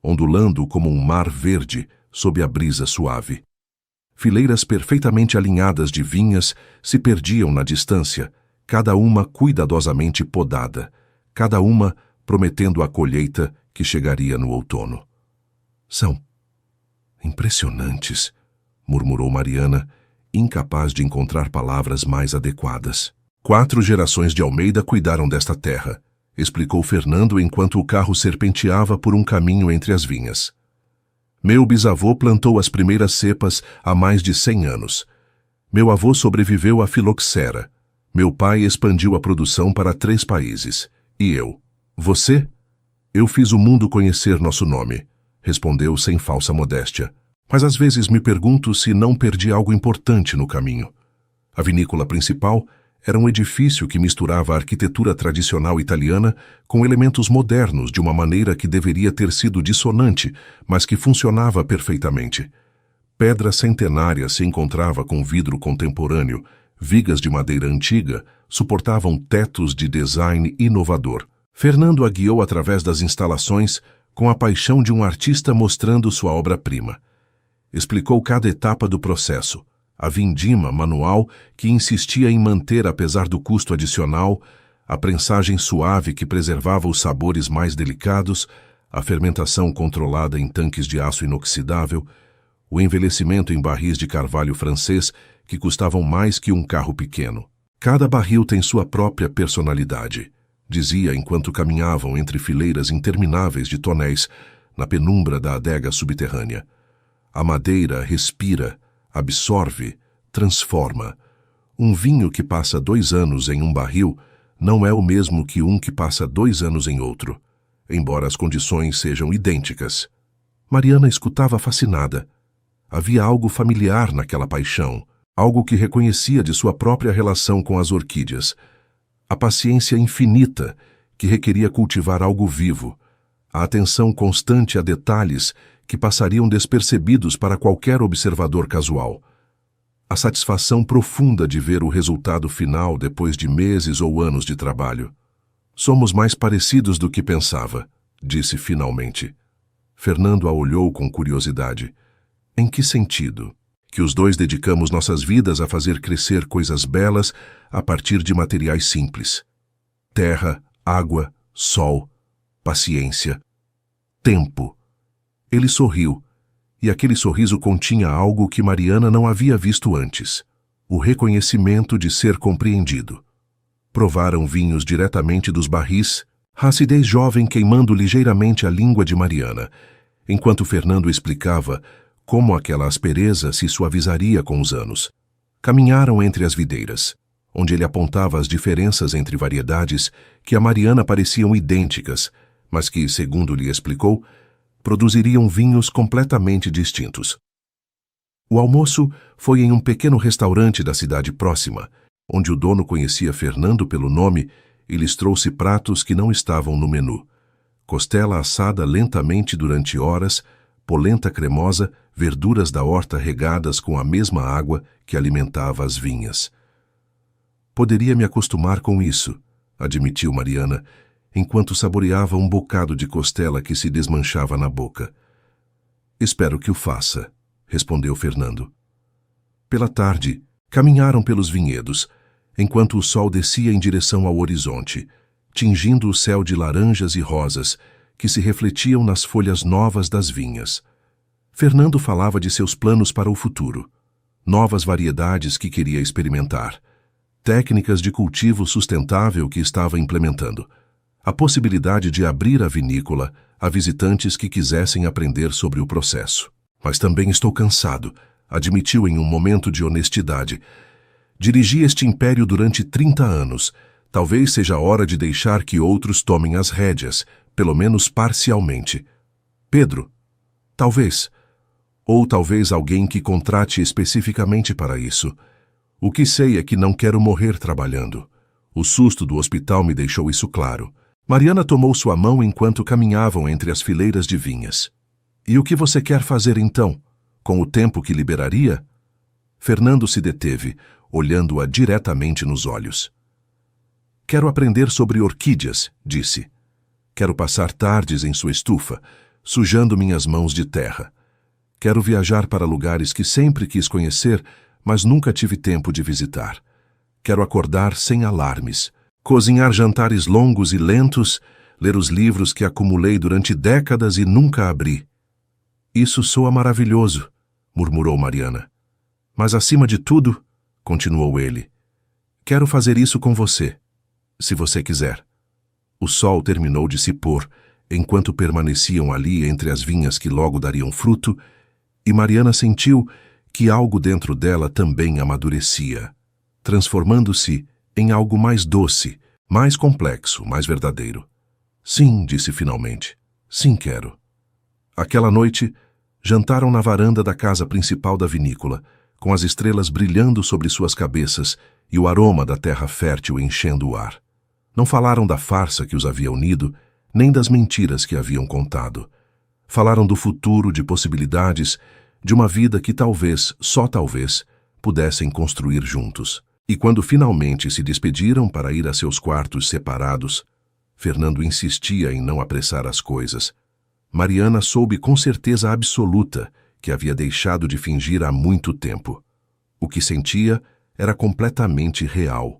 ondulando como um mar verde sob a brisa suave. Fileiras perfeitamente alinhadas de vinhas se perdiam na distância, cada uma cuidadosamente podada, cada uma prometendo a colheita que chegaria no outono. São impressionantes, murmurou Mariana, incapaz de encontrar palavras mais adequadas. 4 gerações de Almeida cuidaram desta terra, explicou Fernando enquanto o carro serpenteava por um caminho entre as vinhas. Meu bisavô plantou as primeiras cepas há mais de 100 anos. Meu avô sobreviveu à filoxera. Meu pai expandiu a produção para 3 países. E eu? Você? Eu fiz o mundo conhecer nosso nome, respondeu sem falsa modéstia. Mas às vezes me pergunto se não perdi algo importante no caminho. A vinícola principal era um edifício que misturava a arquitetura tradicional italiana com elementos modernos de uma maneira que deveria ter sido dissonante, mas que funcionava perfeitamente. Pedra centenária se encontrava com vidro contemporâneo, vigas de madeira antiga suportavam tetos de design inovador. Fernando a guiou através das instalações com a paixão de um artista mostrando sua obra-prima. Explicou cada etapa do processo, a vindima manual que insistia em manter, apesar do custo adicional, a prensagem suave que preservava os sabores mais delicados, a fermentação controlada em tanques de aço inoxidável, o envelhecimento em barris de carvalho francês que custavam mais que um carro pequeno. Cada barril tem sua própria personalidade, dizia enquanto caminhavam entre fileiras intermináveis de tonéis na penumbra da adega subterrânea. A madeira respira, absorve, transforma. Um vinho que passa 2 anos em um barril não é o mesmo que um que passa 2 anos em outro, embora as condições sejam idênticas. Mariana escutava fascinada. Havia algo familiar naquela paixão, algo que reconhecia de sua própria relação com as orquídeas. A paciência infinita que requeria cultivar algo vivo, a atenção constante a detalhes que passariam despercebidos para qualquer observador casual, a satisfação profunda de ver o resultado final depois de meses ou anos de trabalho. Somos mais parecidos do que pensava, disse finalmente. Fernando a olhou com curiosidade. Em que sentido? Que os dois dedicamos nossas vidas a fazer crescer coisas belas a partir de materiais simples. Terra, água, sol, paciência, tempo. Ele sorriu, e aquele sorriso continha algo que Mariana não havia visto antes: o reconhecimento de ser compreendido. Provaram vinhos diretamente dos barris, a acidez jovem queimando ligeiramente a língua de Mariana, enquanto Fernando explicava como aquela aspereza se suavizaria com os anos. Caminharam entre as videiras, onde ele apontava as diferenças entre variedades que a Mariana pareciam idênticas, mas que, segundo lhe explicou, produziriam vinhos completamente distintos. O almoço foi em um pequeno restaurante da cidade próxima, onde o dono conhecia Fernando pelo nome e lhes trouxe pratos que não estavam no menu. Costela assada lentamente durante horas, polenta cremosa, verduras da horta regadas com a mesma água que alimentava as vinhas. Poderia me acostumar com isso, admitiu Mariana, enquanto saboreava um bocado de costela que se desmanchava na boca. Espero que o faça, respondeu Fernando. Pela tarde, caminharam pelos vinhedos, enquanto o sol descia em direção ao horizonte, tingindo o céu de laranjas e rosas que se refletiam nas folhas novas das vinhas. Fernando falava de seus planos para o futuro, novas variedades que queria experimentar, técnicas de cultivo sustentável que estava implementando, a possibilidade de abrir a vinícola a visitantes que quisessem aprender sobre o processo. Mas também estou cansado, admitiu em um momento de honestidade. Dirigi este império durante 30 anos. Talvez seja a hora de deixar que outros tomem as rédeas, pelo menos parcialmente. Pedro? Talvez. Ou talvez alguém que contrate especificamente para isso. O que sei é que não quero morrer trabalhando. O susto do hospital me deixou isso claro. Mariana tomou sua mão enquanto caminhavam entre as fileiras de vinhas. E o que você quer fazer então? Com o tempo que liberaria? Fernando se deteve, olhando-a diretamente nos olhos. Quero aprender sobre orquídeas, disse. Quero passar tardes em sua estufa, sujando minhas mãos de terra. Quero viajar para lugares que sempre quis conhecer, mas nunca tive tempo de visitar. Quero acordar sem alarmes, cozinhar jantares longos e lentos, ler os livros que acumulei durante décadas e nunca abri. Isso soa maravilhoso, murmurou Mariana. Mas acima de tudo, continuou ele, quero fazer isso com você, se você quiser. O sol terminou de se pôr, enquanto permaneciam ali entre as vinhas que logo dariam fruto, e Mariana sentiu que algo dentro dela também amadurecia, transformando-se em algo mais doce, mais complexo, mais verdadeiro. Sim, disse finalmente. Sim, quero. Aquela noite, jantaram na varanda da casa principal da vinícola, com as estrelas brilhando sobre suas cabeças e o aroma da terra fértil enchendo o ar. Não falaram da farsa que os havia unido, nem das mentiras que haviam contado. Falaram do futuro, de possibilidades, de uma vida que talvez, só talvez, pudessem construir juntos. E quando finalmente se despediram para ir a seus quartos separados, Fernando insistia em não apressar as coisas. Mariana soube com certeza absoluta que havia deixado de fingir há muito tempo. O que sentia era completamente real.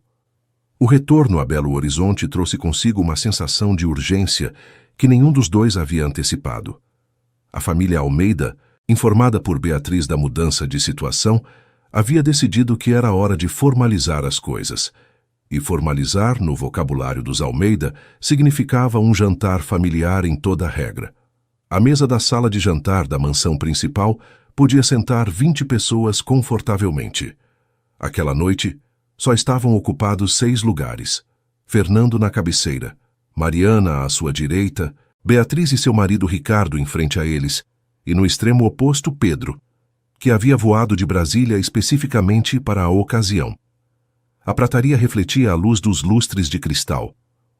O retorno a Belo Horizonte trouxe consigo uma sensação de urgência que nenhum dos dois havia antecipado. A família Almeida, informada por Beatriz da mudança de situação, havia decidido que era hora de formalizar as coisas. E formalizar, no vocabulário dos Almeida, significava um jantar familiar em toda regra. A mesa da sala de jantar da mansão principal podia sentar 20 pessoas confortavelmente. Aquela noite, só estavam ocupados 6 lugares. Fernando na cabeceira, Mariana à sua direita, Beatriz e seu marido Ricardo em frente a eles, e no extremo oposto Pedro, que havia voado de Brasília especificamente para a ocasião. A prataria refletia a luz dos lustres de cristal.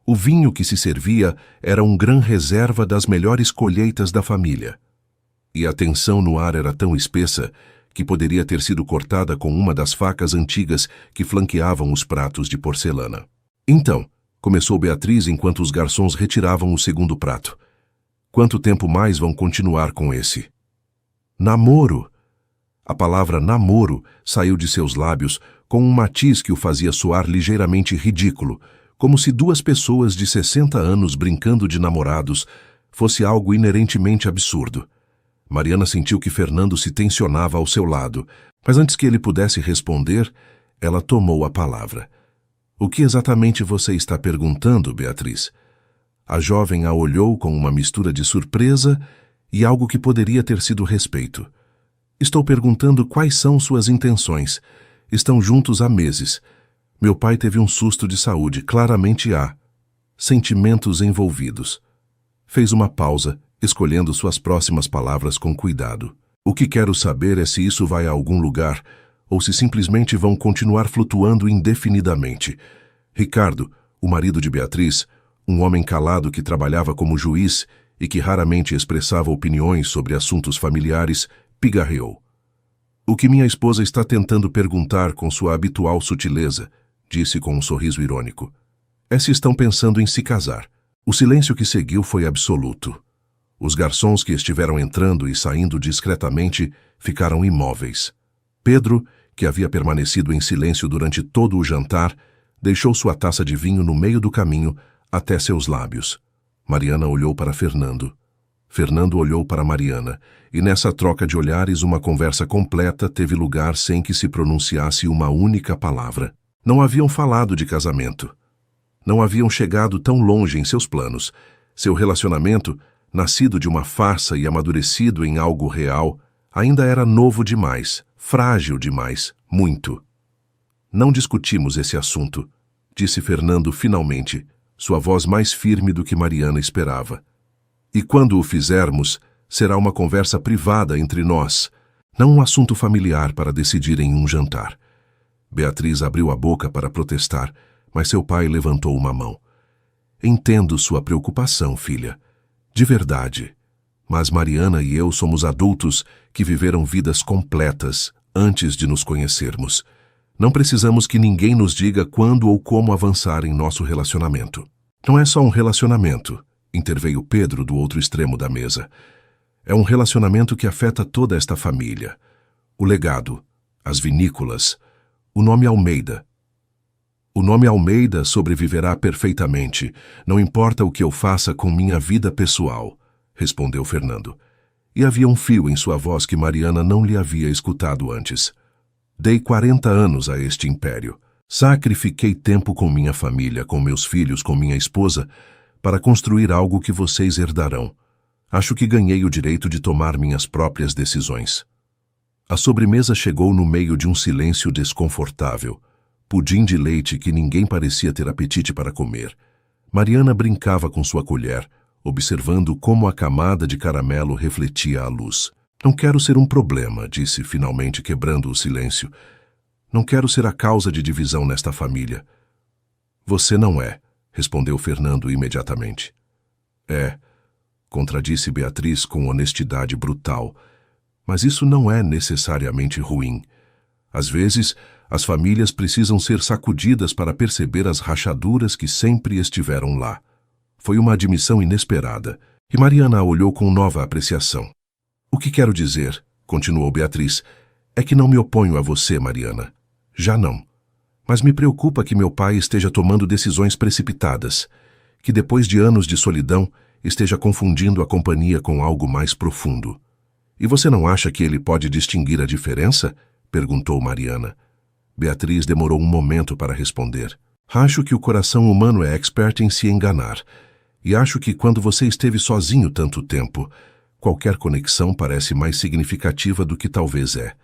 O vinho que se servia era um gran reserva das melhores colheitas da família. E a tensão no ar era tão espessa que poderia ter sido cortada com uma das facas antigas que flanqueavam os pratos de porcelana. Então, começou Beatriz enquanto os garçons retiravam o segundo prato. Quanto tempo mais vão continuar com esse? Namoro! A palavra namoro saiu de seus lábios com um matiz que o fazia soar ligeiramente ridículo, como se 2 pessoas de 60 anos brincando de namorados fosse algo inerentemente absurdo. Mariana sentiu que Fernando se tensionava ao seu lado, mas antes que ele pudesse responder, ela tomou a palavra. O que exatamente você está perguntando, Beatriz? A jovem a olhou com uma mistura de surpresa e algo que poderia ter sido respeito. Estou perguntando quais são suas intenções. Estão juntos há meses. Meu pai teve um susto de saúde, claramente há. Sentimentos envolvidos. Fez uma pausa, escolhendo suas próximas palavras com cuidado. O que quero saber é se isso vai a algum lugar ou se simplesmente vão continuar flutuando indefinidamente. Ricardo, o marido de Beatriz, um homem calado que trabalhava como juiz e que raramente expressava opiniões sobre assuntos familiares, pigarreou. O que minha esposa está tentando perguntar com sua habitual sutileza, disse com um sorriso irônico, é se estão pensando em se casar. O silêncio que seguiu foi absoluto. Os garçons que estiveram entrando e saindo discretamente ficaram imóveis. Pedro, que havia permanecido em silêncio durante todo o jantar, deixou sua taça de vinho no meio do caminho até seus lábios. Mariana olhou para Fernando. Fernando olhou para Mariana, e nessa troca de olhares uma conversa completa teve lugar sem que se pronunciasse uma única palavra. Não haviam falado de casamento. Não haviam chegado tão longe em seus planos. Seu relacionamento, nascido de uma farsa e amadurecido em algo real, ainda era novo demais, frágil demais, muito. Não discutimos esse assunto, disse Fernando finalmente, sua voz mais firme do que Mariana esperava. E quando o fizermos, será uma conversa privada entre nós, não um assunto familiar para decidir em um jantar. Beatriz abriu a boca para protestar, mas seu pai levantou uma mão. Entendo sua preocupação, filha. De verdade. Mas Mariana e eu somos adultos que viveram vidas completas antes de nos conhecermos. Não precisamos que ninguém nos diga quando ou como avançar em nosso relacionamento. Não é só um relacionamento, interveio Pedro do outro extremo da mesa. É um relacionamento que afeta toda esta família. O legado, as vinícolas, o nome Almeida. O nome Almeida sobreviverá perfeitamente, não importa o que eu faça com minha vida pessoal, respondeu Fernando. E havia um fio em sua voz que Mariana não lhe havia escutado antes. Dei 40 anos a este império. Sacrifiquei tempo com minha família, com meus filhos, com minha esposa, para construir algo que vocês herdarão. Acho que ganhei o direito de tomar minhas próprias decisões. A sobremesa chegou no meio de um silêncio desconfortável. Pudim de leite que ninguém parecia ter apetite para comer. Mariana brincava com sua colher, observando como a camada de caramelo refletia a luz. Não quero ser um problema, disse finalmente quebrando o silêncio. Não quero ser a causa de divisão nesta família. Você não é, respondeu Fernando imediatamente. É, contradisse Beatriz com honestidade brutal. Mas isso não é necessariamente ruim. Às vezes, as famílias precisam ser sacudidas para perceber as rachaduras que sempre estiveram lá. Foi uma admissão inesperada, e Mariana a olhou com nova apreciação. O que quero dizer, continuou Beatriz, é que não me oponho a você, Mariana. Já não. Mas me preocupa que meu pai esteja tomando decisões precipitadas, que depois de anos de solidão esteja confundindo a companhia com algo mais profundo. E você não acha que ele pode distinguir a diferença? Perguntou Mariana. Beatriz demorou um momento para responder. Acho que o coração humano é expert em se enganar. E acho que quando você esteve sozinho tanto tempo, qualquer conexão parece mais significativa do que talvez é.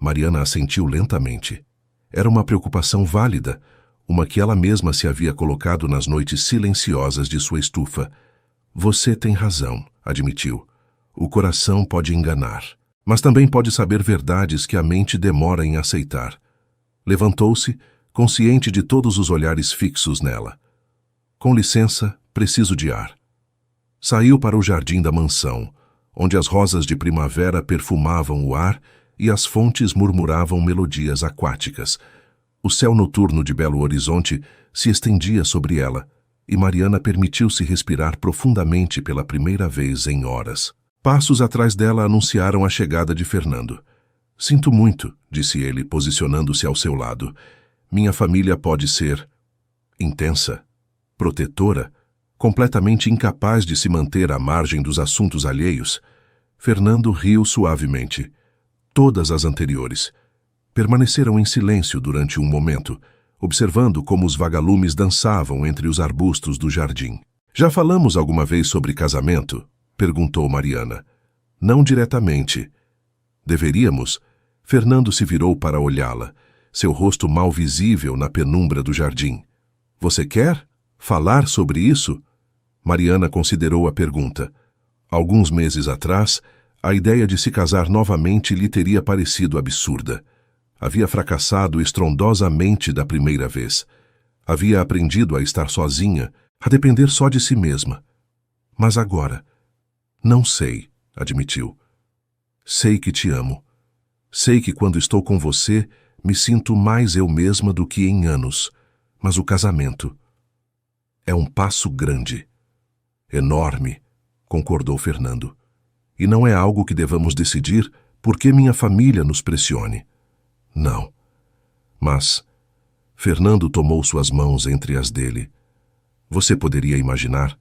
Mariana assentiu lentamente. Era uma preocupação válida, uma que ela mesma se havia colocado nas noites silenciosas de sua estufa. Você tem razão, admitiu. O coração pode enganar, mas também pode saber verdades que a mente demora em aceitar. Levantou-se, consciente de todos os olhares fixos nela. Com licença, preciso de ar. Saiu para o jardim da mansão, onde as rosas de primavera perfumavam o ar e as fontes murmuravam melodias aquáticas. O céu noturno de Belo Horizonte se estendia sobre ela, e Mariana permitiu-se respirar profundamente pela primeira vez em horas. Passos atrás dela anunciaram a chegada de Fernando. Sinto muito, disse ele, posicionando-se ao seu lado. Minha família pode ser intensa, protetora, completamente incapaz de se manter à margem dos assuntos alheios. Fernando riu suavemente. Todas as anteriores permaneceram em silêncio durante um momento, observando como os vagalumes dançavam entre os arbustos do jardim. Já falamos alguma vez sobre casamento? Perguntou Mariana. Não diretamente. Deveríamos? Fernando se virou para olhá-la, seu rosto mal visível na penumbra do jardim. Você quer falar sobre isso? Mariana considerou a pergunta. Alguns meses atrás, a ideia de se casar novamente lhe teria parecido absurda. Havia fracassado estrondosamente da primeira vez. Havia aprendido a estar sozinha, a depender só de si mesma. Mas agora... Não sei, admitiu. Sei que te amo. Sei que quando estou com você, me sinto mais eu mesma do que em anos. Mas o casamento é um passo grande. Enorme, concordou Fernando. E não é algo que devamos decidir porque minha família nos pressione. Não. Mas Fernando tomou suas mãos entre as dele. Você poderia imaginar,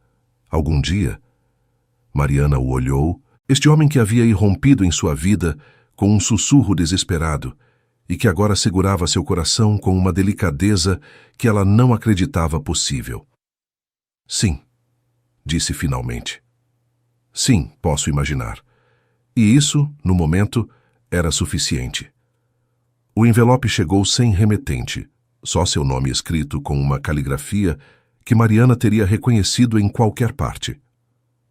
algum dia... Mariana o olhou, este homem que havia irrompido em sua vida com um sussurro desesperado e que agora segurava seu coração com uma delicadeza que ela não acreditava possível. Sim, disse finalmente. Sim, posso imaginar. E isso, no momento, era suficiente. O envelope chegou sem remetente, só seu nome escrito com uma caligrafia que Mariana teria reconhecido em qualquer parte.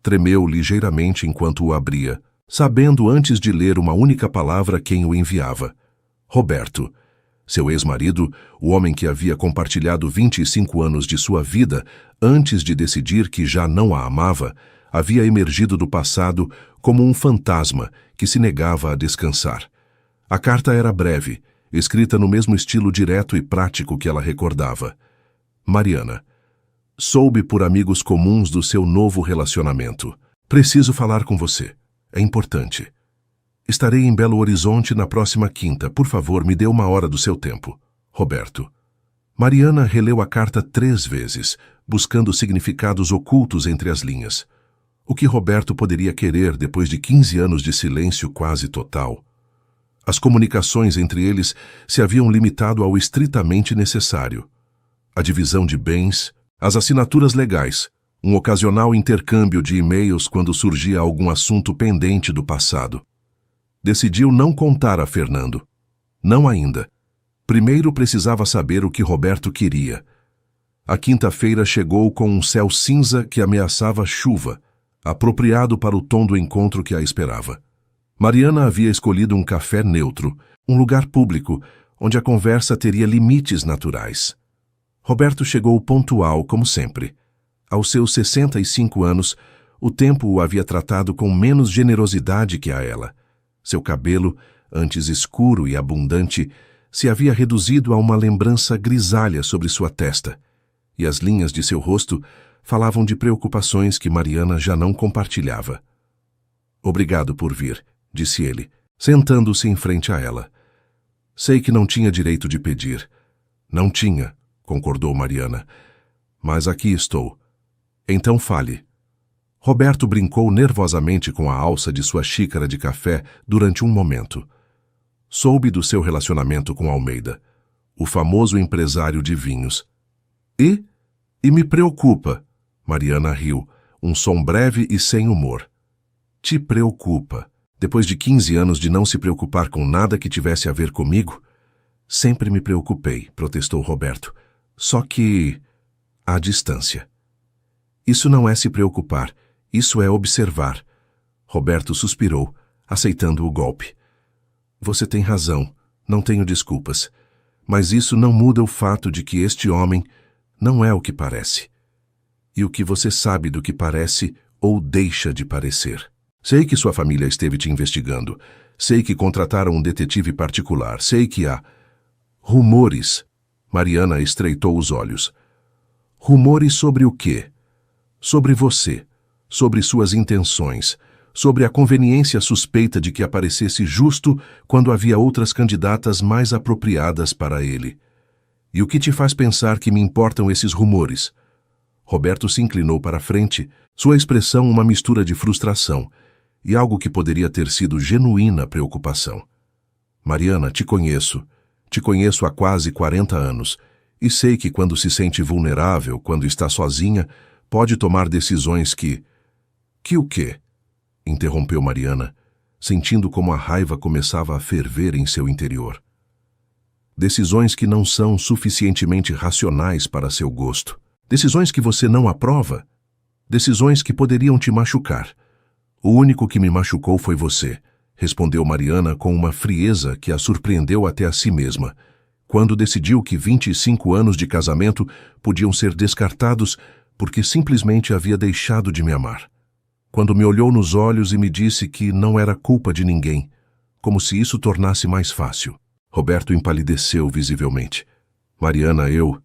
Tremeu ligeiramente enquanto o abria, sabendo antes de ler uma única palavra quem o enviava. Roberto, seu ex-marido, o homem que havia compartilhado 25 anos de sua vida antes de decidir que já não a amava, havia emergido do passado como um fantasma que se negava a descansar. A carta era breve, escrita no mesmo estilo direto e prático que ela recordava. Mariana. Soube por amigos comuns do seu novo relacionamento. Preciso falar com você. É importante. Estarei em Belo Horizonte na próxima quinta. Por favor, me dê uma hora do seu tempo. Roberto. Mariana releu a carta 3 vezes, buscando significados ocultos entre as linhas. O que Roberto poderia querer depois de 15 anos de silêncio quase total? As comunicações entre eles se haviam limitado ao estritamente necessário. A divisão de bens, as assinaturas legais, um ocasional intercâmbio de e-mails quando surgia algum assunto pendente do passado. Decidiu não contar a Fernando. Não ainda. Primeiro precisava saber o que Roberto queria. A quinta-feira chegou com um céu cinza que ameaçava chuva, apropriado para o tom do encontro que a esperava. Mariana havia escolhido um café neutro, um lugar público, onde a conversa teria limites naturais. Roberto chegou pontual, como sempre. Aos seus 65 anos, o tempo o havia tratado com menos generosidade que a ela. Seu cabelo, antes escuro e abundante, se havia reduzido a uma lembrança grisalha sobre sua testa, e as linhas de seu rosto Falavam de preocupações que Mariana já não compartilhava. Obrigado por vir, disse ele, sentando-se em frente a ela. Sei que não tinha direito de pedir. Não tinha, concordou Mariana. Mas aqui estou. Então fale. Roberto brincou nervosamente com a alça de sua xícara de café durante um momento. Soube do seu relacionamento com Almeida, o famoso empresário de vinhos. E me preocupa. Mariana riu, um som breve e sem humor. Te preocupa? Depois de 15 anos de não se preocupar com nada que tivesse a ver comigo? Sempre me preocupei, protestou Roberto. Só que... à distância. Isso não é se preocupar, isso é observar. Roberto suspirou, aceitando o golpe. Você tem razão, não tenho desculpas. Mas isso não muda o fato de que este homem não é o que parece. E o que você sabe do que parece ou deixa de parecer. Sei que sua família esteve te investigando. Sei que contrataram um detetive particular. Sei que há... rumores. Mariana estreitou os olhos. Rumores sobre o quê? Sobre você, sobre suas intenções, sobre a conveniência suspeita de que aparecesse justo quando havia outras candidatas mais apropriadas para ele. E o que te faz pensar que me importam esses rumores? Roberto se inclinou para a frente, sua expressão uma mistura de frustração e algo que poderia ter sido genuína preocupação. Mariana, te conheço há quase 40 anos, e sei que quando se sente vulnerável, quando está sozinha, pode tomar decisões que... Que o quê? Interrompeu Mariana, sentindo como a raiva começava a ferver em seu interior. Decisões que não são suficientemente racionais para seu gosto. Decisões que você não aprova. Decisões que poderiam te machucar. O único que me machucou foi você, respondeu Mariana com uma frieza que a surpreendeu até a si mesma, quando decidiu que 25 anos de casamento podiam ser descartados porque simplesmente havia deixado de me amar. Quando me olhou nos olhos e me disse que não era culpa de ninguém, como se isso tornasse mais fácil. Roberto empalideceu visivelmente. Mariana, eu...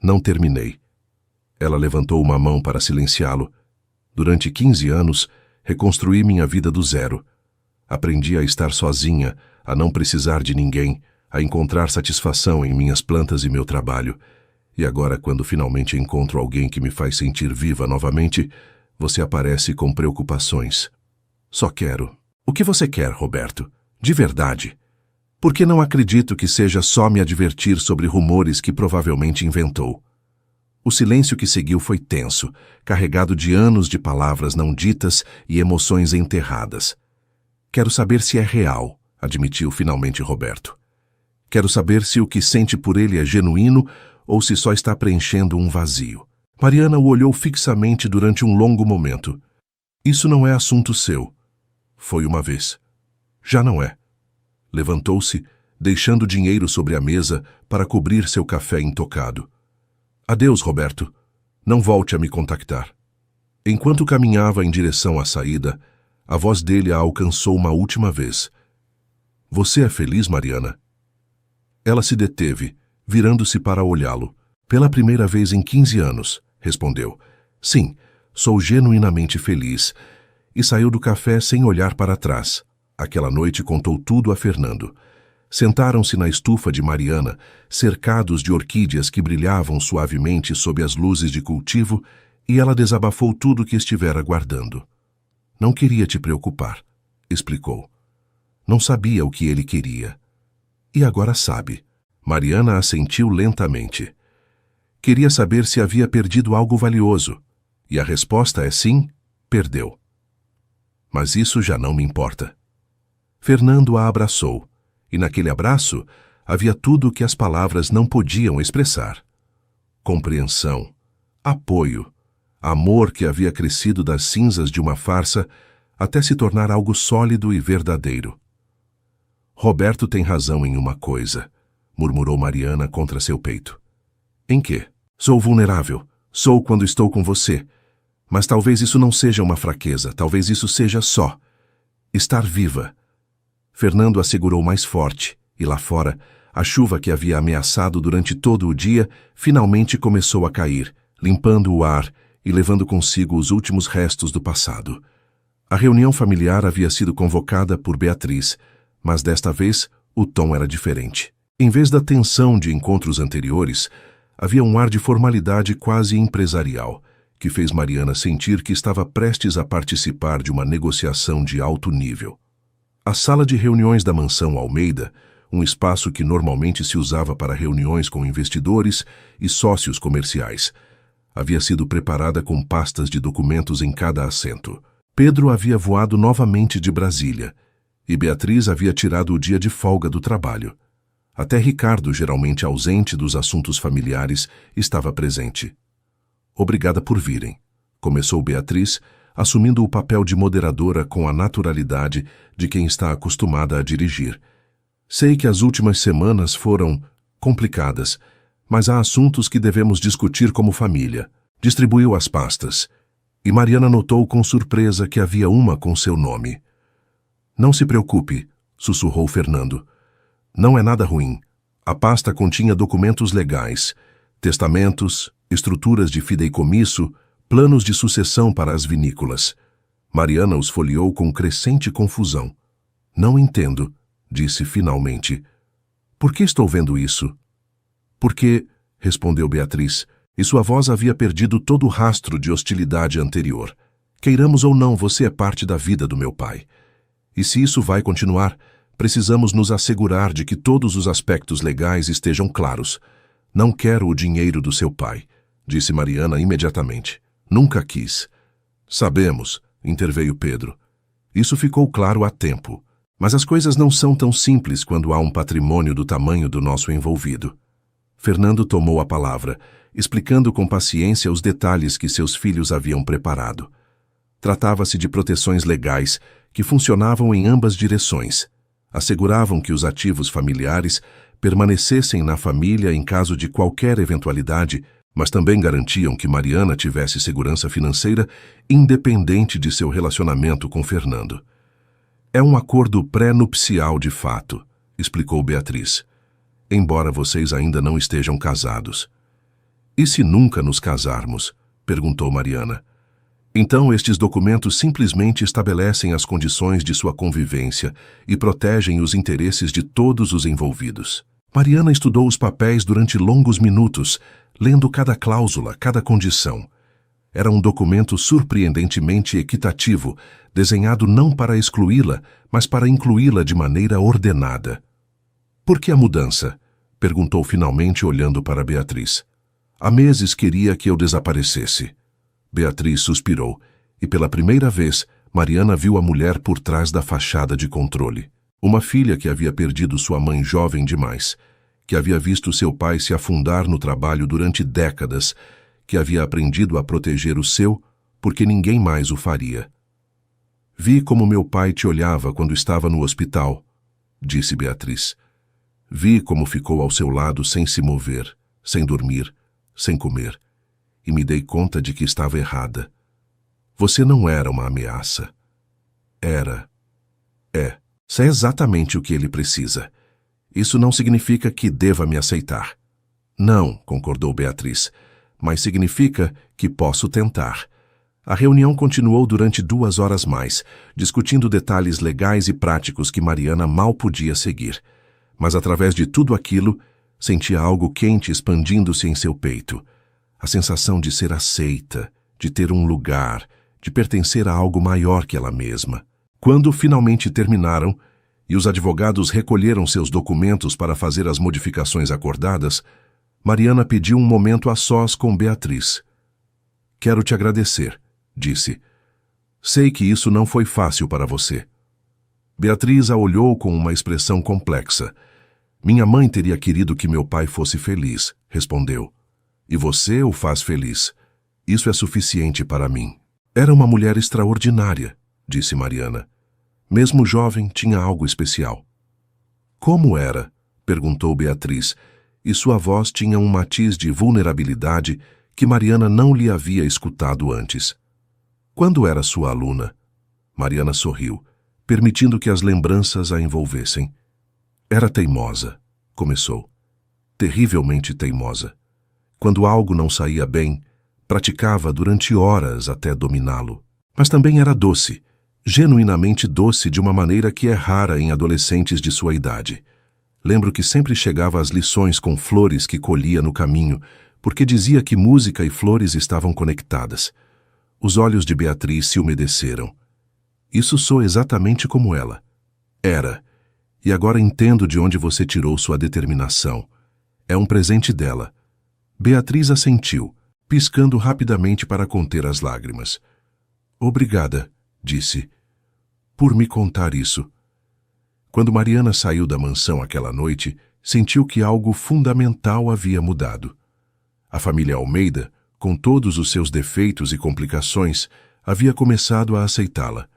não terminei. Ela levantou uma mão para silenciá-lo. Durante 15 anos, reconstruí minha vida do zero. Aprendi a estar sozinha, a não precisar de ninguém, a encontrar satisfação em minhas plantas e meu trabalho. E agora, quando finalmente encontro alguém que me faz sentir viva novamente, você aparece com preocupações. Só quero. O que você quer, Roberto? De verdade. Porque não acredito que seja só me advertir sobre rumores que provavelmente inventou. O silêncio que seguiu foi tenso, carregado de anos de palavras não ditas e emoções enterradas. Quero saber se é real, admitiu finalmente Roberto. Quero saber se o que sente por ele é genuíno ou se só está preenchendo um vazio. Mariana o olhou fixamente durante um longo momento. Isso não é assunto seu. Foi uma vez. Já não é. Levantou-se, deixando dinheiro sobre a mesa para cobrir seu café intocado. Adeus, Roberto. Não volte a me contactar. Enquanto caminhava em direção à saída, a voz dele a alcançou uma última vez. Você é feliz, Mariana? Ela se deteve, virando-se para olhá-lo. Pela primeira vez em 15 anos, respondeu. Sim, sou genuinamente feliz. E saiu do café sem olhar para trás. Aquela noite contou tudo a Fernando. Sentaram-se na estufa de Mariana, cercados de orquídeas que brilhavam suavemente sob as luzes de cultivo, e ela desabafou tudo o que estivera guardando. Não queria te preocupar, explicou. Não sabia o que ele queria. E agora sabe. Mariana assentiu lentamente. Queria saber se havia perdido algo valioso. E a resposta é sim, perdeu. Mas isso já não me importa. Fernando a abraçou, e naquele abraço havia tudo o que as palavras não podiam expressar. Compreensão, apoio, amor que havia crescido das cinzas de uma farsa até se tornar algo sólido e verdadeiro. Roberto tem razão em uma coisa, murmurou Mariana contra seu peito. Em quê? Sou vulnerável. Sou quando estou com você. Mas talvez isso não seja uma fraqueza. Talvez isso seja só estar viva. Fernando a segurou mais forte, e lá fora, a chuva que havia ameaçado durante todo o dia finalmente começou a cair, limpando o ar e levando consigo os últimos restos do passado. A reunião familiar havia sido convocada por Beatriz, mas desta vez o tom era diferente. Em vez da tensão de encontros anteriores, havia um ar de formalidade quase empresarial, que fez Mariana sentir que estava prestes a participar de uma negociação de alto nível. A sala de reuniões da mansão Almeida, um espaço que normalmente se usava para reuniões com investidores e sócios comerciais, havia sido preparada com pastas de documentos em cada assento. Pedro havia voado novamente de Brasília, e Beatriz havia tirado o dia de folga do trabalho. Até Ricardo, geralmente ausente dos assuntos familiares, estava presente. Obrigada por virem, começou Beatriz, assumindo o papel de moderadora com a naturalidade de quem está acostumada a dirigir. Sei que as últimas semanas foram complicadas, mas há assuntos que devemos discutir como família. Distribuiu as pastas, e Mariana notou com surpresa que havia uma com seu nome. Não se preocupe, sussurrou Fernando. Não é nada ruim. A pasta continha documentos legais, testamentos, estruturas de fideicomisso, planos de sucessão para as vinícolas. Mariana os folheou com crescente confusão. Não entendo, disse finalmente. Por que estou vendo isso? Porque, respondeu Beatriz, e sua voz havia perdido todo o rastro de hostilidade anterior. Queiramos ou não, você é parte da vida do meu pai. E se isso vai continuar, precisamos nos assegurar de que todos os aspectos legais estejam claros. Não quero o dinheiro do seu pai, disse Mariana imediatamente. Nunca quis. Sabemos, interveio Pedro. Isso ficou claro há tempo. Mas as coisas não são tão simples quando há um patrimônio do tamanho do nosso envolvido. Fernando tomou a palavra, explicando com paciência os detalhes que seus filhos haviam preparado. Tratava-se de proteções legais que funcionavam em ambas direções. Asseguravam que os ativos familiares permanecessem na família em caso de qualquer eventualidade, mas também garantiam que Mariana tivesse segurança financeira independente de seu relacionamento com Fernando. É um acordo pré-nupcial de fato, explicou Beatriz. Embora vocês ainda não estejam casados. E se nunca nos casarmos? Perguntou Mariana. Então estes documentos simplesmente estabelecem as condições de sua convivência e protegem os interesses de todos os envolvidos. Mariana estudou os papéis durante longos minutos, lendo cada cláusula, cada condição. Era um documento surpreendentemente equitativo, desenhado não para excluí-la, mas para incluí-la de maneira ordenada. Por que a mudança? Perguntou finalmente olhando para Beatriz. Há meses queria que eu desaparecesse. Beatriz suspirou, e pela primeira vez, Mariana viu a mulher por trás da fachada de controle. Uma filha que havia perdido sua mãe jovem demais, que havia visto seu pai se afundar no trabalho durante décadas, que havia aprendido a proteger o seu, porque ninguém mais o faria. Vi como meu pai te olhava quando estava no hospital, disse Beatriz. Vi como ficou ao seu lado sem se mover, sem dormir, sem comer, e me dei conta de que estava errada. Você não era uma ameaça. Era. Isso é exatamente o que ele precisa. Isso não significa que deva me aceitar. Não, concordou Beatriz, mas significa que posso tentar. A reunião continuou durante 2 horas mais, discutindo detalhes legais e práticos que Mariana mal podia seguir. Mas através de tudo aquilo, sentia algo quente expandindo-se em seu peito. A sensação de ser aceita, de ter um lugar, de pertencer a algo maior que ela mesma. Quando finalmente terminaram, e os advogados recolheram seus documentos para fazer as modificações acordadas, Mariana pediu um momento a sós com Beatriz. Quero te agradecer, disse. Sei que isso não foi fácil para você. Beatriz a olhou com uma expressão complexa. Minha mãe teria querido que meu pai fosse feliz, respondeu. E você o faz feliz. Isso é suficiente para mim. Era uma mulher extraordinária, disse Mariana. Mesmo jovem, tinha algo especial. Como era? Perguntou Beatriz, e sua voz tinha um matiz de vulnerabilidade que Mariana não lhe havia escutado antes. Quando era sua aluna? Mariana sorriu, permitindo que as lembranças a envolvessem. Era teimosa, começou. Terrivelmente teimosa. Quando algo não saía bem, Praticava durante horas até dominá-lo. Mas também era doce, genuinamente doce de uma maneira que é rara em adolescentes de sua idade. Lembro que sempre chegava às lições com flores que colhia no caminho, porque dizia que música e flores estavam conectadas. Os olhos de Beatriz se umedeceram. Isso sou exatamente como ela. Era. E agora entendo de onde você tirou sua determinação. É um presente dela. Beatriz assentiu, piscando rapidamente para conter as lágrimas. Obrigada, disse, por me contar isso. Quando Mariana saiu da mansão aquela noite, sentiu que algo fundamental havia mudado. A família Almeida, com todos os seus defeitos e complicações, havia começado a aceitá-la,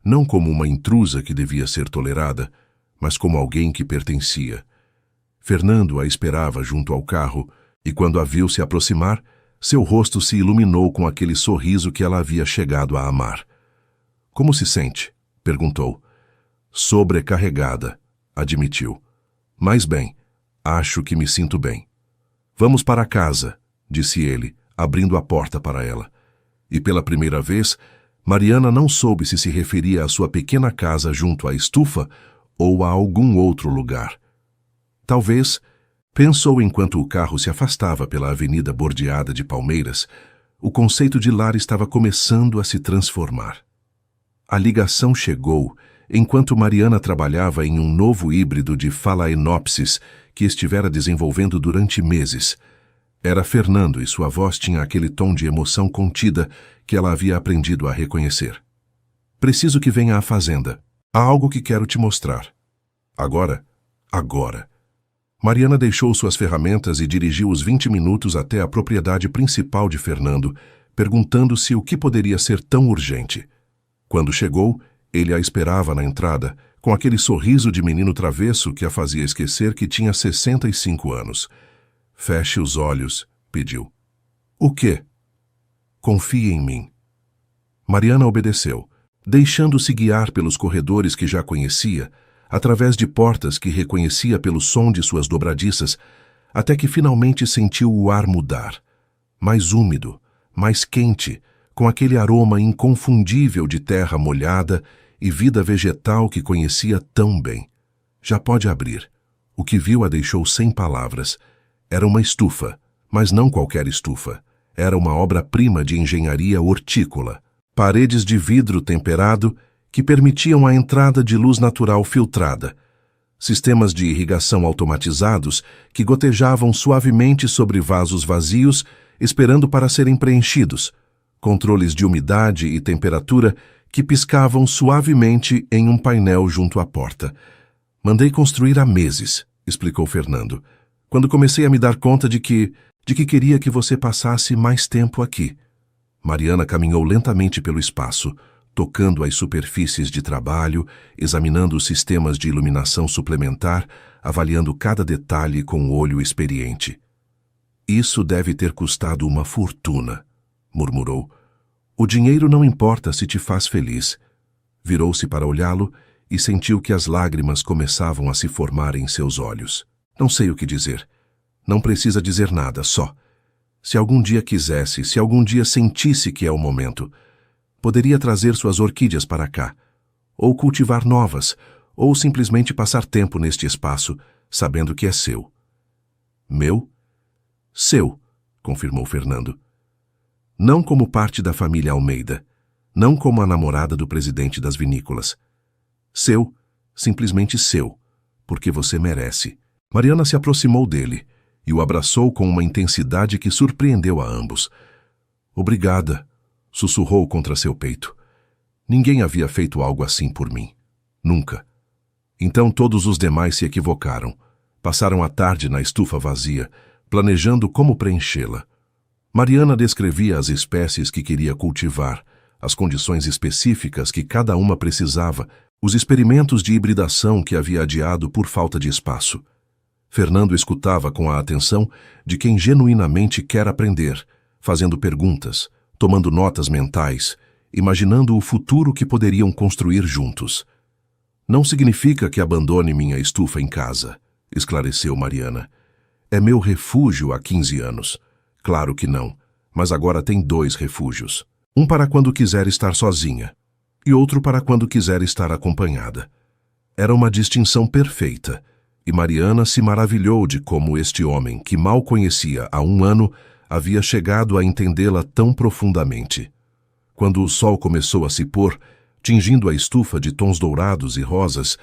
não como uma intrusa que devia ser tolerada, mas como alguém que pertencia. Fernando a esperava junto ao carro, e quando a viu se aproximar, seu rosto se iluminou com aquele sorriso que ela havia chegado a amar. — Como se sente? — perguntou. — Sobrecarregada, admitiu. — Mas bem, acho que me sinto bem. — Vamos para casa, disse ele, abrindo a porta para ela. E pela primeira vez, Mariana não soube se referia à sua pequena casa junto à estufa ou a algum outro lugar. Talvez, pensou enquanto o carro se afastava pela avenida bordeada de palmeiras, o conceito de lar estava começando a se transformar. A ligação chegou enquanto Mariana trabalhava em um novo híbrido de Phalaenopsis que estivera desenvolvendo durante meses. Era Fernando e sua voz tinha aquele tom de emoção contida que ela havia aprendido a reconhecer. Preciso que venha à fazenda. Há algo que quero te mostrar. Agora? Agora. Mariana deixou suas ferramentas e dirigiu os 20 minutos até a propriedade principal de Fernando, perguntando-se o que poderia ser tão urgente. Quando chegou, ele a esperava na entrada, com aquele sorriso de menino travesso que a fazia esquecer que tinha 65 anos. Feche os olhos, pediu. O quê? Confie em mim. Mariana obedeceu, deixando-se guiar pelos corredores que já conhecia, através de portas que reconhecia pelo som de suas dobradiças, até que finalmente sentiu o ar mudar. Mais úmido, mais quente, com aquele aroma inconfundível de terra molhada e vida vegetal que conhecia tão bem. Já pode abrir. O que viu a deixou sem palavras. Era uma estufa, mas não qualquer estufa. Era uma obra-prima de engenharia hortícola. Paredes de vidro temperado que permitiam a entrada de luz natural filtrada. Sistemas de irrigação automatizados que gotejavam suavemente sobre vasos vazios, esperando para serem preenchidos. Controles de umidade e temperatura que piscavam suavemente em um painel junto à porta. Mandei construir há meses, explicou Fernando, quando comecei a me dar conta de que queria que você passasse mais tempo aqui. Mariana caminhou lentamente pelo espaço, tocando as superfícies de trabalho, examinando os sistemas de iluminação suplementar, avaliando cada detalhe com o olho experiente. Isso deve ter custado uma fortuna, murmurou. O dinheiro não importa se te faz feliz. Virou-se para olhá-lo e sentiu que as lágrimas começavam a se formar em seus olhos. Não sei o que dizer. Não precisa dizer nada, só. Se algum dia quisesse, se algum dia sentisse que é o momento, poderia trazer suas orquídeas para cá, ou cultivar novas, ou simplesmente passar tempo neste espaço, sabendo que é seu. Meu? Seu, confirmou Fernando. Não como parte da família Almeida, não como a namorada do presidente das vinícolas. Seu, simplesmente seu, porque você merece. Mariana se aproximou dele e o abraçou com uma intensidade que surpreendeu a ambos. Obrigada, sussurrou contra seu peito. Ninguém havia feito algo assim por mim. Nunca. Então todos os demais se equivocaram. Passaram a tarde na estufa vazia, planejando como preenchê-la. Mariana descrevia as espécies que queria cultivar, as condições específicas que cada uma precisava, os experimentos de hibridação que havia adiado por falta de espaço. Fernando escutava com a atenção de quem genuinamente quer aprender, fazendo perguntas, tomando notas mentais, imaginando o futuro que poderiam construir juntos. Não significa que abandone minha estufa em casa, esclareceu Mariana. É meu refúgio há 15 anos. Claro que não. mas agora tem 2 refúgios. Um para quando quiser estar sozinha, e outro para quando quiser estar acompanhada. Era uma distinção perfeita, e Mariana se maravilhou de como este homem, que mal conhecia há 1 ano, havia chegado a entendê-la tão profundamente. Quando o sol começou a se pôr, tingindo a estufa de tons dourados e rosas,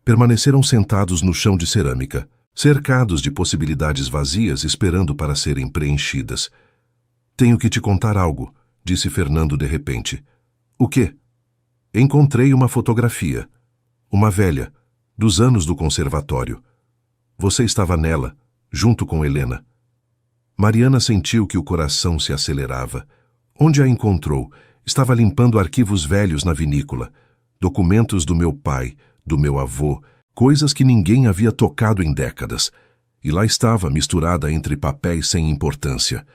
permaneceram sentados no chão de cerâmica, cercados de possibilidades vazias esperando para serem preenchidas. "Tenho que te contar algo", disse Fernando de repente. "O quê?" "Encontrei uma fotografia. Uma velha, dos anos do conservatório. Você estava nela, junto com Helena." Mariana sentiu que o coração se acelerava. Onde a encontrou? Estava limpando arquivos velhos na vinícola. Documentos do meu pai, do meu avô, coisas que ninguém havia tocado em décadas. E lá estava, misturada entre papéis sem importância.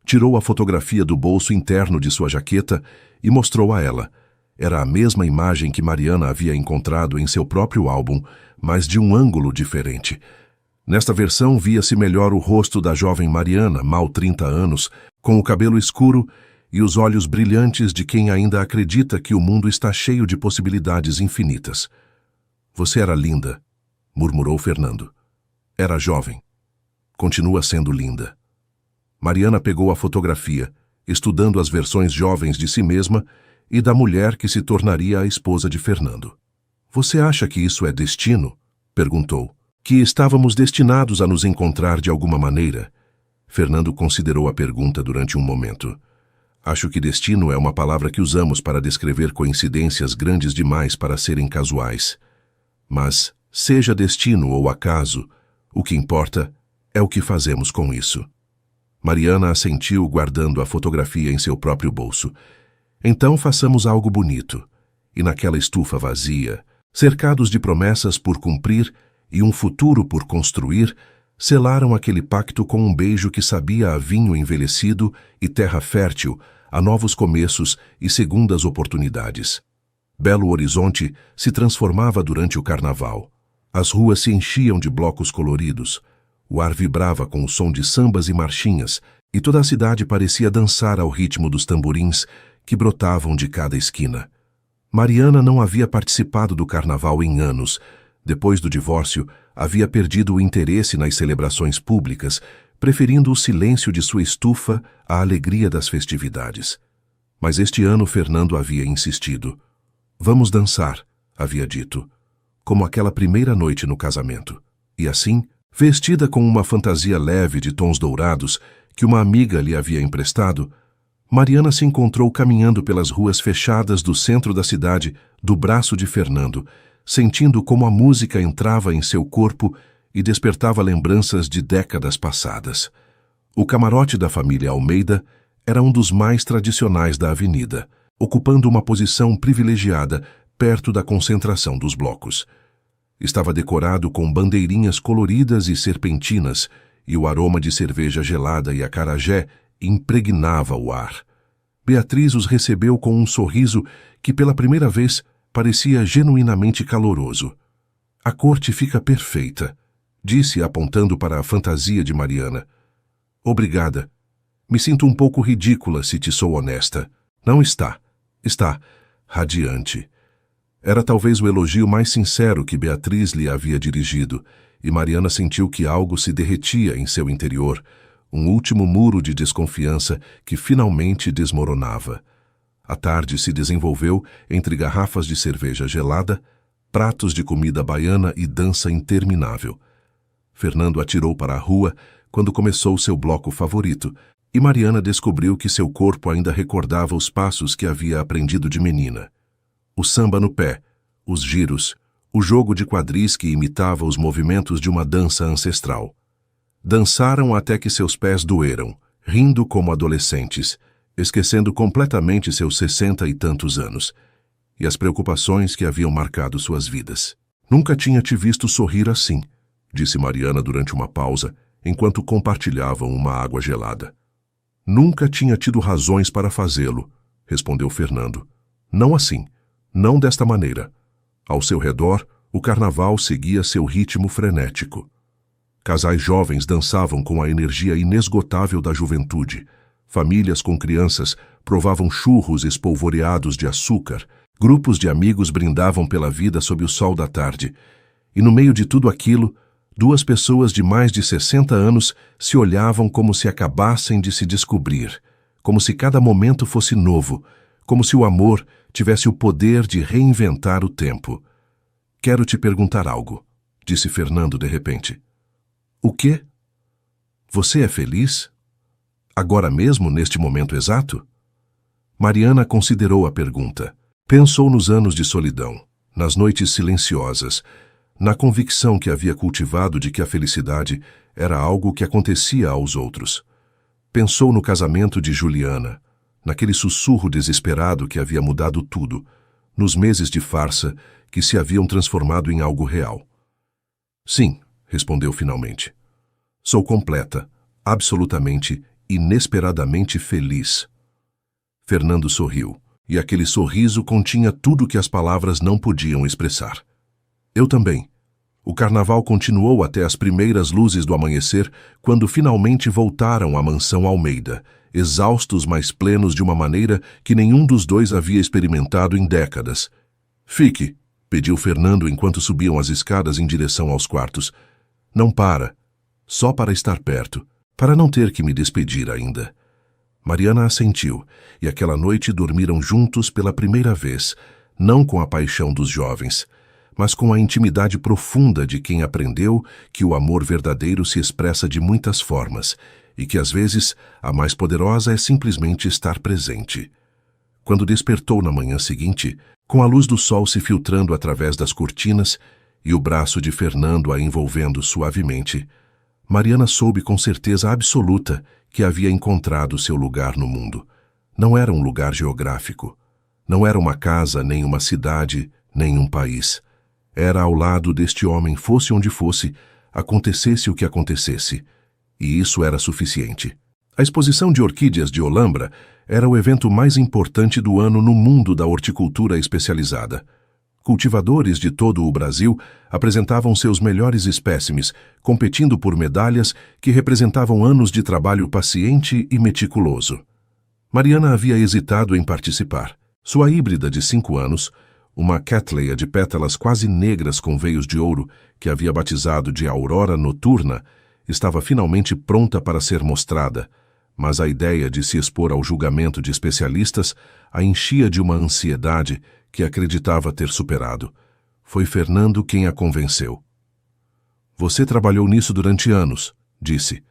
Tirou a fotografia do bolso interno de sua jaqueta e mostrou a ela. Era a mesma imagem que Mariana havia encontrado em seu próprio álbum, mas de um ângulo diferente. Nesta versão via-se melhor o rosto da jovem Mariana, mal 30 anos, com o cabelo escuro e os olhos brilhantes de quem ainda acredita que o mundo está cheio de possibilidades infinitas. "Você era linda", murmurou Fernando. "Era jovem. Continua sendo linda." Mariana pegou a fotografia, estudando as versões jovens de si mesma e da mulher que se tornaria a esposa de Fernando. "Você acha que isso é destino?" perguntou. "Que estávamos destinados a nos encontrar de alguma maneira?" Fernando considerou a pergunta durante um momento. "Acho que destino é uma palavra que usamos para descrever coincidências grandes demais para serem casuais. Mas, seja destino ou acaso, o que importa é o que fazemos com isso." Mariana assentiu, guardando a fotografia em seu próprio bolso. "Então façamos algo bonito." E naquela estufa vazia, cercados de promessas por cumprir e um futuro por construir, selaram aquele pacto com um beijo que sabia a vinho envelhecido e terra fértil, a novos começos e segundas oportunidades. Belo Horizonte se transformava durante o carnaval. As ruas se enchiam de blocos coloridos. O ar vibrava com o som de sambas e marchinhas, e toda a cidade parecia dançar ao ritmo dos tamborins que brotavam de cada esquina. Mariana não havia participado do carnaval em anos. Depois do divórcio, havia perdido o interesse nas celebrações públicas, preferindo o silêncio de sua estufa à alegria das festividades. Mas este ano Fernando havia insistido. "Vamos dançar", havia dito, como aquela primeira noite no casamento. E assim, vestida com uma fantasia leve de tons dourados que uma amiga lhe havia emprestado, Mariana se encontrou caminhando pelas ruas fechadas do centro da cidade do braço de Fernando, sentindo como a música entrava em seu corpo e despertava lembranças de décadas passadas. O camarote da família Almeida era um dos mais tradicionais da avenida, ocupando uma posição privilegiada perto da concentração dos blocos. Estava decorado com bandeirinhas coloridas e serpentinas, e o aroma de cerveja gelada e acarajé impregnava o ar. Beatriz os recebeu com um sorriso que pela primeira vez parecia genuinamente caloroso. "A corte fica perfeita", disse apontando para a fantasia de Mariana. "Obrigada. Me sinto um pouco ridícula, se te sou honesta." "Não está. Está radiante." Era talvez o elogio mais sincero que Beatriz lhe havia dirigido, e Mariana sentiu que algo se derretia em seu interior, um último muro de desconfiança que finalmente desmoronava. A tarde se desenvolveu entre garrafas de cerveja gelada, pratos de comida baiana e dança interminável. Fernando atirou para a rua quando começou seu bloco favorito, e Mariana descobriu que seu corpo ainda recordava os passos que havia aprendido de menina. O samba no pé, os giros, o jogo de quadris que imitava os movimentos de uma dança ancestral. Dançaram até que seus pés doeram, rindo como adolescentes, esquecendo completamente seus 60 e tantos anos, e as preocupações que haviam marcado suas vidas. "Nunca tinha te visto sorrir assim", disse Mariana durante uma pausa, enquanto compartilhavam uma água gelada. "Nunca tinha tido razões para fazê-lo", respondeu Fernando. "Não assim, não desta maneira." Ao seu redor, o carnaval seguia seu ritmo frenético. Casais jovens dançavam com a energia inesgotável da juventude. Famílias com crianças provavam churros espolvoreados de açúcar, grupos de amigos brindavam pela vida sob o sol da tarde, e no meio de tudo aquilo, duas pessoas de mais de 60 anos se olhavam como se acabassem de se descobrir, como se cada momento fosse novo, como se o amor tivesse o poder de reinventar o tempo. Quero te perguntar algo, disse Fernando de repente. O quê? Você é feliz? Agora mesmo, neste momento exato? Mariana considerou a pergunta. Pensou nos anos de solidão, nas noites silenciosas, na convicção que havia cultivado de que a felicidade era algo que acontecia aos outros. Pensou no casamento de Juliana, naquele sussurro desesperado que havia mudado tudo, nos meses de farsa que se haviam transformado em algo real. Sim, respondeu finalmente. Sou completa, absolutamente, inesperadamente feliz. Fernando sorriu, e aquele sorriso continha tudo que as palavras não podiam expressar. Eu também. O carnaval continuou até as primeiras luzes do amanhecer, quando finalmente voltaram à mansão Almeida, exaustos, mas plenos de uma maneira que nenhum dos dois havia experimentado em décadas. Fique, pediu Fernando enquanto subiam as escadas em direção aos quartos. Não para. Só para estar perto, para não ter que me despedir ainda. Mariana assentiu, e aquela noite dormiram juntos pela primeira vez, não com a paixão dos jovens, mas com a intimidade profunda de quem aprendeu que o amor verdadeiro se expressa de muitas formas e que, às vezes, a mais poderosa é simplesmente estar presente. Quando despertou na manhã seguinte, com a luz do sol se filtrando através das cortinas e o braço de Fernando a envolvendo suavemente, Mariana soube com certeza absoluta que havia encontrado seu lugar no mundo. Não era um lugar geográfico. Não era uma casa, nem uma cidade, nem um país. Era ao lado deste homem, fosse onde fosse, acontecesse o que acontecesse. E isso era suficiente. A exposição de orquídeas de Olambra era o evento mais importante do ano no mundo da horticultura especializada. Cultivadores de todo o Brasil apresentavam seus melhores espécimes, competindo por medalhas que representavam anos de trabalho paciente e meticuloso. Mariana havia hesitado em participar. Sua híbrida de 5 anos, uma Cattleya de pétalas quase negras com veios de ouro, que havia batizado de Aurora Noturna, estava finalmente pronta para ser mostrada, mas a ideia de se expor ao julgamento de especialistas a enchia de uma ansiedade que acreditava ter superado. Foi Fernando quem a convenceu. Você trabalhou nisso durante anos, disse.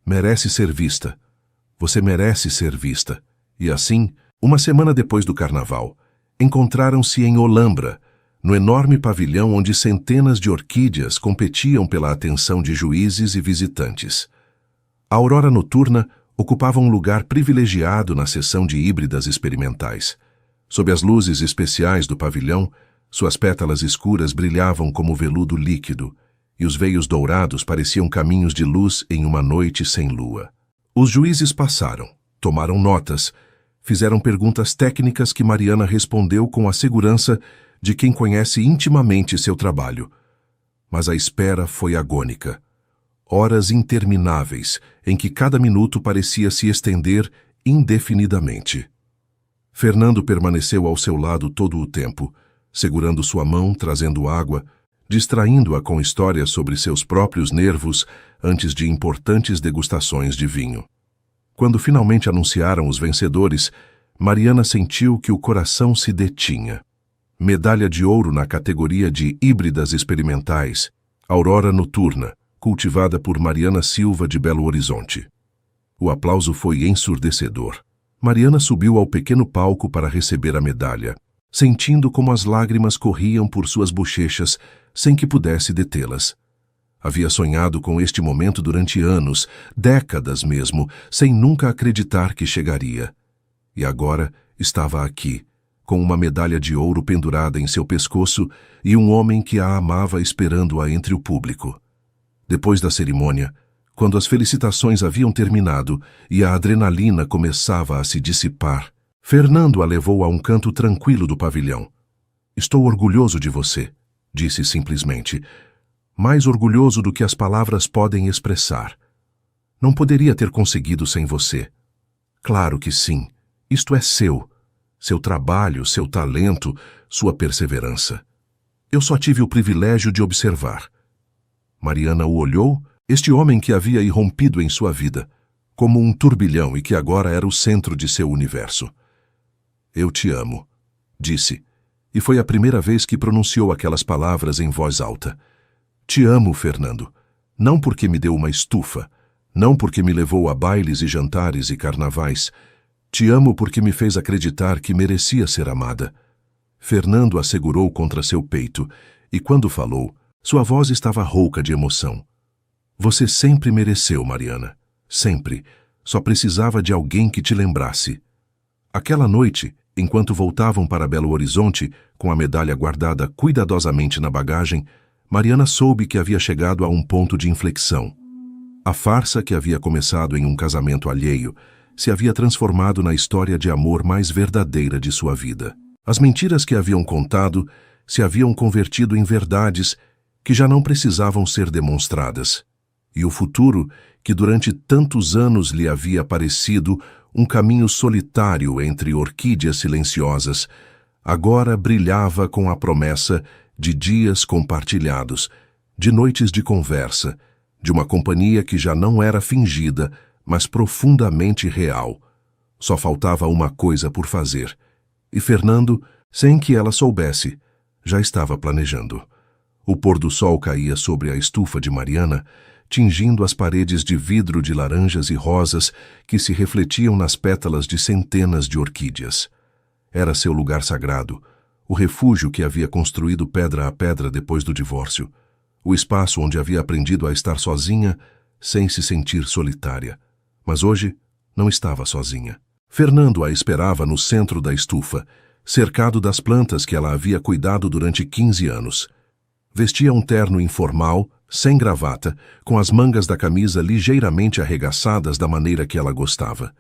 Merece ser vista. Você merece ser vista. E assim, uma semana depois do carnaval, encontraram-se em Olambra, no enorme pavilhão onde centenas de orquídeas competiam pela atenção de juízes e visitantes. A Aurora Noturna ocupava um lugar privilegiado na seção de híbridas experimentais. Sob as luzes especiais do pavilhão, suas pétalas escuras brilhavam como veludo líquido, e os veios dourados pareciam caminhos de luz em uma noite sem lua. Os juízes passaram, tomaram notas, fizeram perguntas técnicas que Mariana respondeu com a segurança de quem conhece intimamente seu trabalho. Mas a espera foi agônica. Horas intermináveis, em que cada minuto parecia se estender indefinidamente. Fernando permaneceu ao seu lado todo o tempo, segurando sua mão, trazendo água, distraindo-a com histórias sobre seus próprios nervos antes de importantes degustações de vinho. Quando finalmente anunciaram os vencedores, Mariana sentiu que o coração se detinha. Medalha de ouro na categoria de híbridas experimentais, Aurora Noturna, cultivada por Mariana Silva de Belo Horizonte. O aplauso foi ensurdecedor. Mariana subiu ao pequeno palco para receber a medalha, sentindo como as lágrimas corriam por suas bochechas sem que pudesse detê-las. Havia sonhado com este momento durante anos, décadas mesmo, sem nunca acreditar que chegaria. E agora estava aqui, com uma medalha de ouro pendurada em seu pescoço e um homem que a amava esperando-a entre o público. Depois da cerimônia, quando as felicitações haviam terminado e a adrenalina começava a se dissipar, Fernando a levou a um canto tranquilo do pavilhão. Estou orgulhoso de você, disse simplesmente. Mais orgulhoso do que as palavras podem expressar. Não poderia ter conseguido sem você. Claro que sim. Isto é seu. Seu trabalho, seu talento, sua perseverança. Eu só tive o privilégio de observar. Mariana o olhou, este homem que havia irrompido em sua vida, como um turbilhão e que agora era o centro de seu universo. Eu te amo, disse, e foi a primeira vez que pronunciou aquelas palavras em voz alta. Te amo, Fernando, não porque me deu uma estufa, não porque me levou a bailes e jantares e carnavais. Te amo porque me fez acreditar que merecia ser amada. Fernando a segurou contra seu peito, e quando falou, sua voz estava rouca de emoção. Você sempre mereceu, Mariana. Sempre. Só precisava de alguém que te lembrasse. Aquela noite, enquanto voltavam para Belo Horizonte, com a medalha guardada cuidadosamente na bagagem, Mariana soube que havia chegado a um ponto de inflexão. A farsa que havia começado em um casamento alheio se havia transformado na história de amor mais verdadeira de sua vida. As mentiras que haviam contado se haviam convertido em verdades que já não precisavam ser demonstradas. E o futuro, que durante tantos anos lhe havia parecido um caminho solitário entre orquídeas silenciosas, agora brilhava com a promessa de dias compartilhados, de noites de conversa, de uma companhia que já não era fingida, mas profundamente real. Só faltava uma coisa por fazer. E Fernando, sem que ela soubesse, já estava planejando. O pôr do sol caía sobre a estufa de Mariana, tingindo as paredes de vidro de laranjas e rosas que se refletiam nas pétalas de centenas de orquídeas. Era seu lugar sagrado, o refúgio que havia construído pedra a pedra depois do divórcio, o espaço onde havia aprendido a estar sozinha sem se sentir solitária. Mas hoje não estava sozinha. Fernando a esperava no centro da estufa, cercado das plantas que ela havia cuidado durante 15 anos. Vestia um terno informal, sem gravata, com as mangas da camisa ligeiramente arregaçadas da maneira que ela gostava.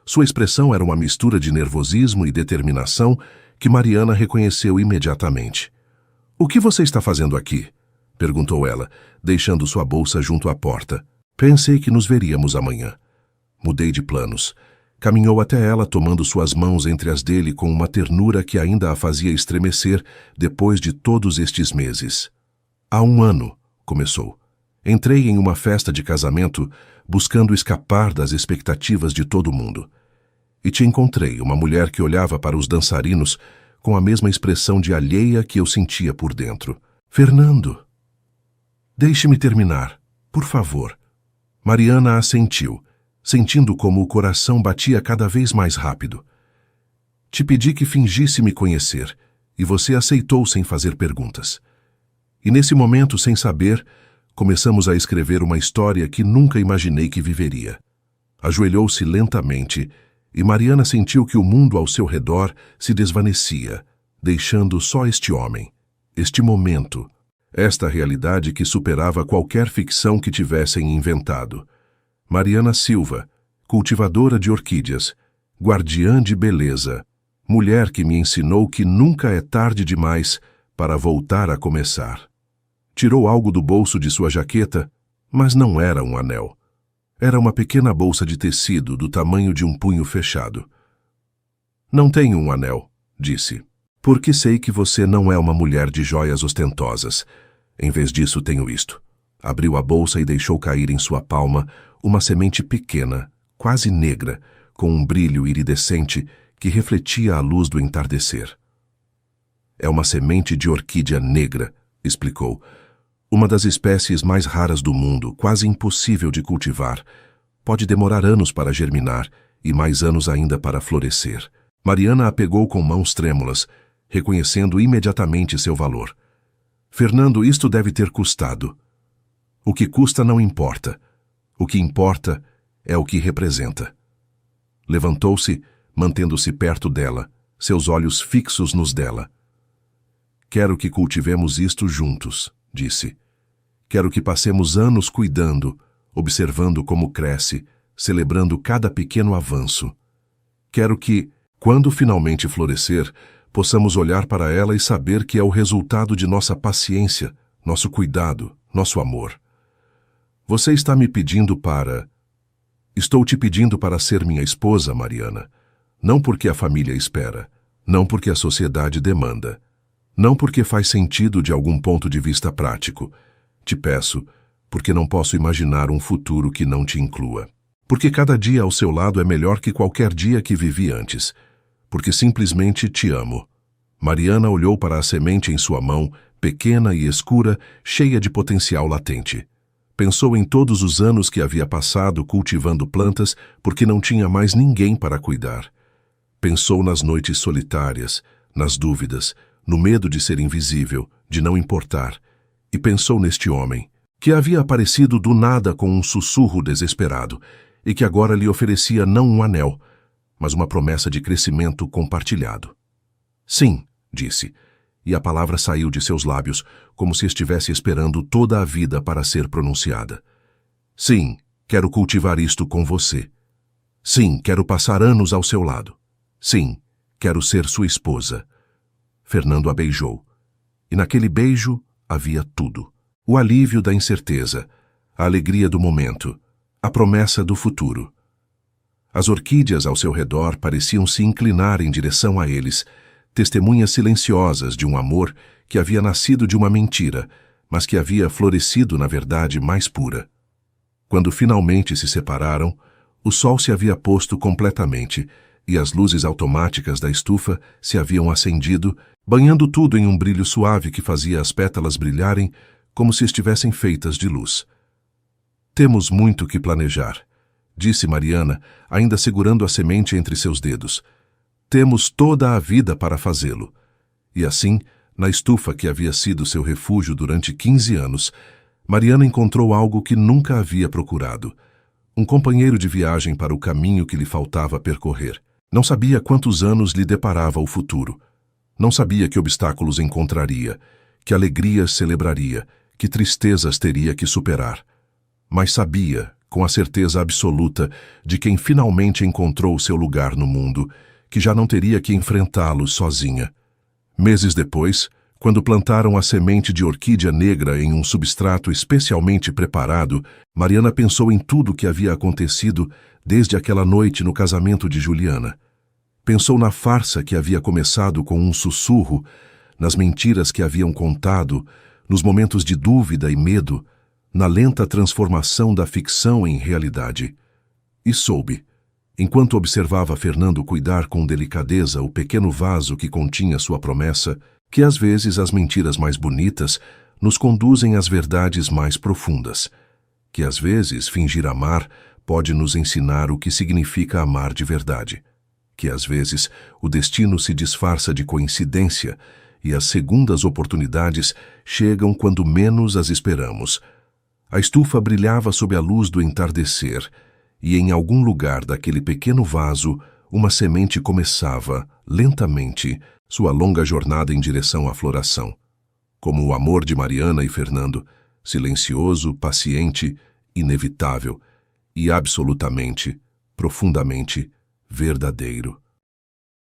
Sua expressão era uma mistura de nervosismo e determinação que Mariana reconheceu imediatamente. "O que você está fazendo aqui?" perguntou ela, deixando sua bolsa junto à porta. "Pensei que nos veríamos amanhã." Mudei de planos. Caminhou até ela, tomando suas mãos entre as dele com uma ternura que ainda a fazia estremecer depois de todos estes meses. "Há um ano", começou. "Entrei em uma festa de casamento buscando escapar das expectativas de todo mundo. E te encontrei, uma mulher que olhava para os dançarinos com a mesma expressão de alheia que eu sentia por dentro. Fernando, deixe-me terminar, por favor." Mariana assentiu, sentindo como o coração batia cada vez mais rápido. "Te pedi que fingisse me conhecer, e você aceitou sem fazer perguntas. E nesse momento, sem saber, começamos a escrever uma história que nunca imaginei que viveria." Ajoelhou-se lentamente, e Mariana sentiu que o mundo ao seu redor se desvanecia, deixando só este homem, este momento, esta realidade que superava qualquer ficção que tivessem inventado. Mariana Silva, cultivadora de orquídeas, guardiã de beleza, mulher que me ensinou que nunca é tarde demais para voltar a começar. Tirou algo do bolso de sua jaqueta, mas não era um anel. Era uma pequena bolsa de tecido do tamanho de um punho fechado. "Não tenho um anel", disse, "porque sei que você não é uma mulher de joias ostentosas. Em vez disso, tenho isto." Abriu a bolsa e deixou cair em sua palma uma semente pequena, quase negra, com um brilho iridescente que refletia a luz do entardecer. "É uma semente de orquídea negra", explicou. "Uma das espécies mais raras do mundo, quase impossível de cultivar. Pode demorar anos para germinar e mais anos ainda para florescer." Mariana a pegou com mãos trêmulas, reconhecendo imediatamente seu valor. "Fernando, isto deve ter custado." "O que custa não importa. O que importa é o que representa." Levantou-se, mantendo-se perto dela, seus olhos fixos nos dela. "Quero que cultivemos isto juntos", disse. "Quero que passemos anos cuidando, observando como cresce, celebrando cada pequeno avanço. Quero que, quando finalmente florescer, possamos olhar para ela e saber que é o resultado de nossa paciência, nosso cuidado, nosso amor. Você está me pedindo para..." Estou te pedindo para ser minha esposa, Mariana. Não porque a família espera, não porque a sociedade demanda, não porque faz sentido de algum ponto de vista prático. Te peço, porque não posso imaginar um futuro que não te inclua. Porque cada dia ao seu lado é melhor que qualquer dia que vivi antes. Porque simplesmente te amo. Mariana olhou para a semente em sua mão, pequena e escura, cheia de potencial latente. Pensou em todos os anos que havia passado cultivando plantas porque não tinha mais ninguém para cuidar. Pensou nas noites solitárias, nas dúvidas, no medo de ser invisível, de não importar. E pensou neste homem, que havia aparecido do nada com um sussurro desesperado e que agora lhe oferecia não um anel, mas uma promessa de crescimento compartilhado. Sim, disse, e a palavra saiu de seus lábios como se estivesse esperando toda a vida para ser pronunciada. Sim, quero cultivar isto com você. Sim, quero passar anos ao seu lado. Sim, quero ser sua esposa. Fernando a beijou. E naquele beijo havia tudo. O alívio da incerteza, a alegria do momento, a promessa do futuro. As orquídeas ao seu redor pareciam se inclinar em direção a eles, testemunhas silenciosas de um amor que havia nascido de uma mentira, mas que havia florescido na verdade mais pura. Quando finalmente se separaram, o sol se havia posto completamente e as luzes automáticas da estufa se haviam acendido, banhando tudo em um brilho suave que fazia as pétalas brilharem como se estivessem feitas de luz. Temos muito que planejar, disse Mariana, ainda segurando a semente entre seus dedos. Temos toda a vida para fazê-lo. E assim, na estufa que havia sido seu refúgio durante 15 anos, Mariana encontrou algo que nunca havia procurado. Um companheiro de viagem para o caminho que lhe faltava percorrer. Não sabia quantos anos lhe deparava o futuro. Não sabia que obstáculos encontraria, que alegrias celebraria, que tristezas teria que superar. Mas sabia, com a certeza absoluta de quem finalmente encontrou seu lugar no mundo, que já não teria que enfrentá-los sozinha. Meses depois, quando plantaram a semente de orquídea negra em um substrato especialmente preparado, Mariana pensou em tudo o que havia acontecido desde aquela noite no casamento de Juliana. Pensou na farsa que havia começado com um sussurro, nas mentiras que haviam contado, nos momentos de dúvida e medo, na lenta transformação da ficção em realidade. E soube, enquanto observava Fernando cuidar com delicadeza o pequeno vaso que continha sua promessa, que às vezes as mentiras mais bonitas nos conduzem às verdades mais profundas, que às vezes fingir amar pode nos ensinar o que significa amar de verdade, que às vezes o destino se disfarça de coincidência e as segundas oportunidades chegam quando menos as esperamos. A estufa brilhava sob a luz do entardecer, e em algum lugar daquele pequeno vaso, uma semente começava, lentamente, sua longa jornada em direção à floração. Como o amor de Mariana e Fernando, silencioso, paciente, inevitável e absolutamente, profundamente verdadeiro.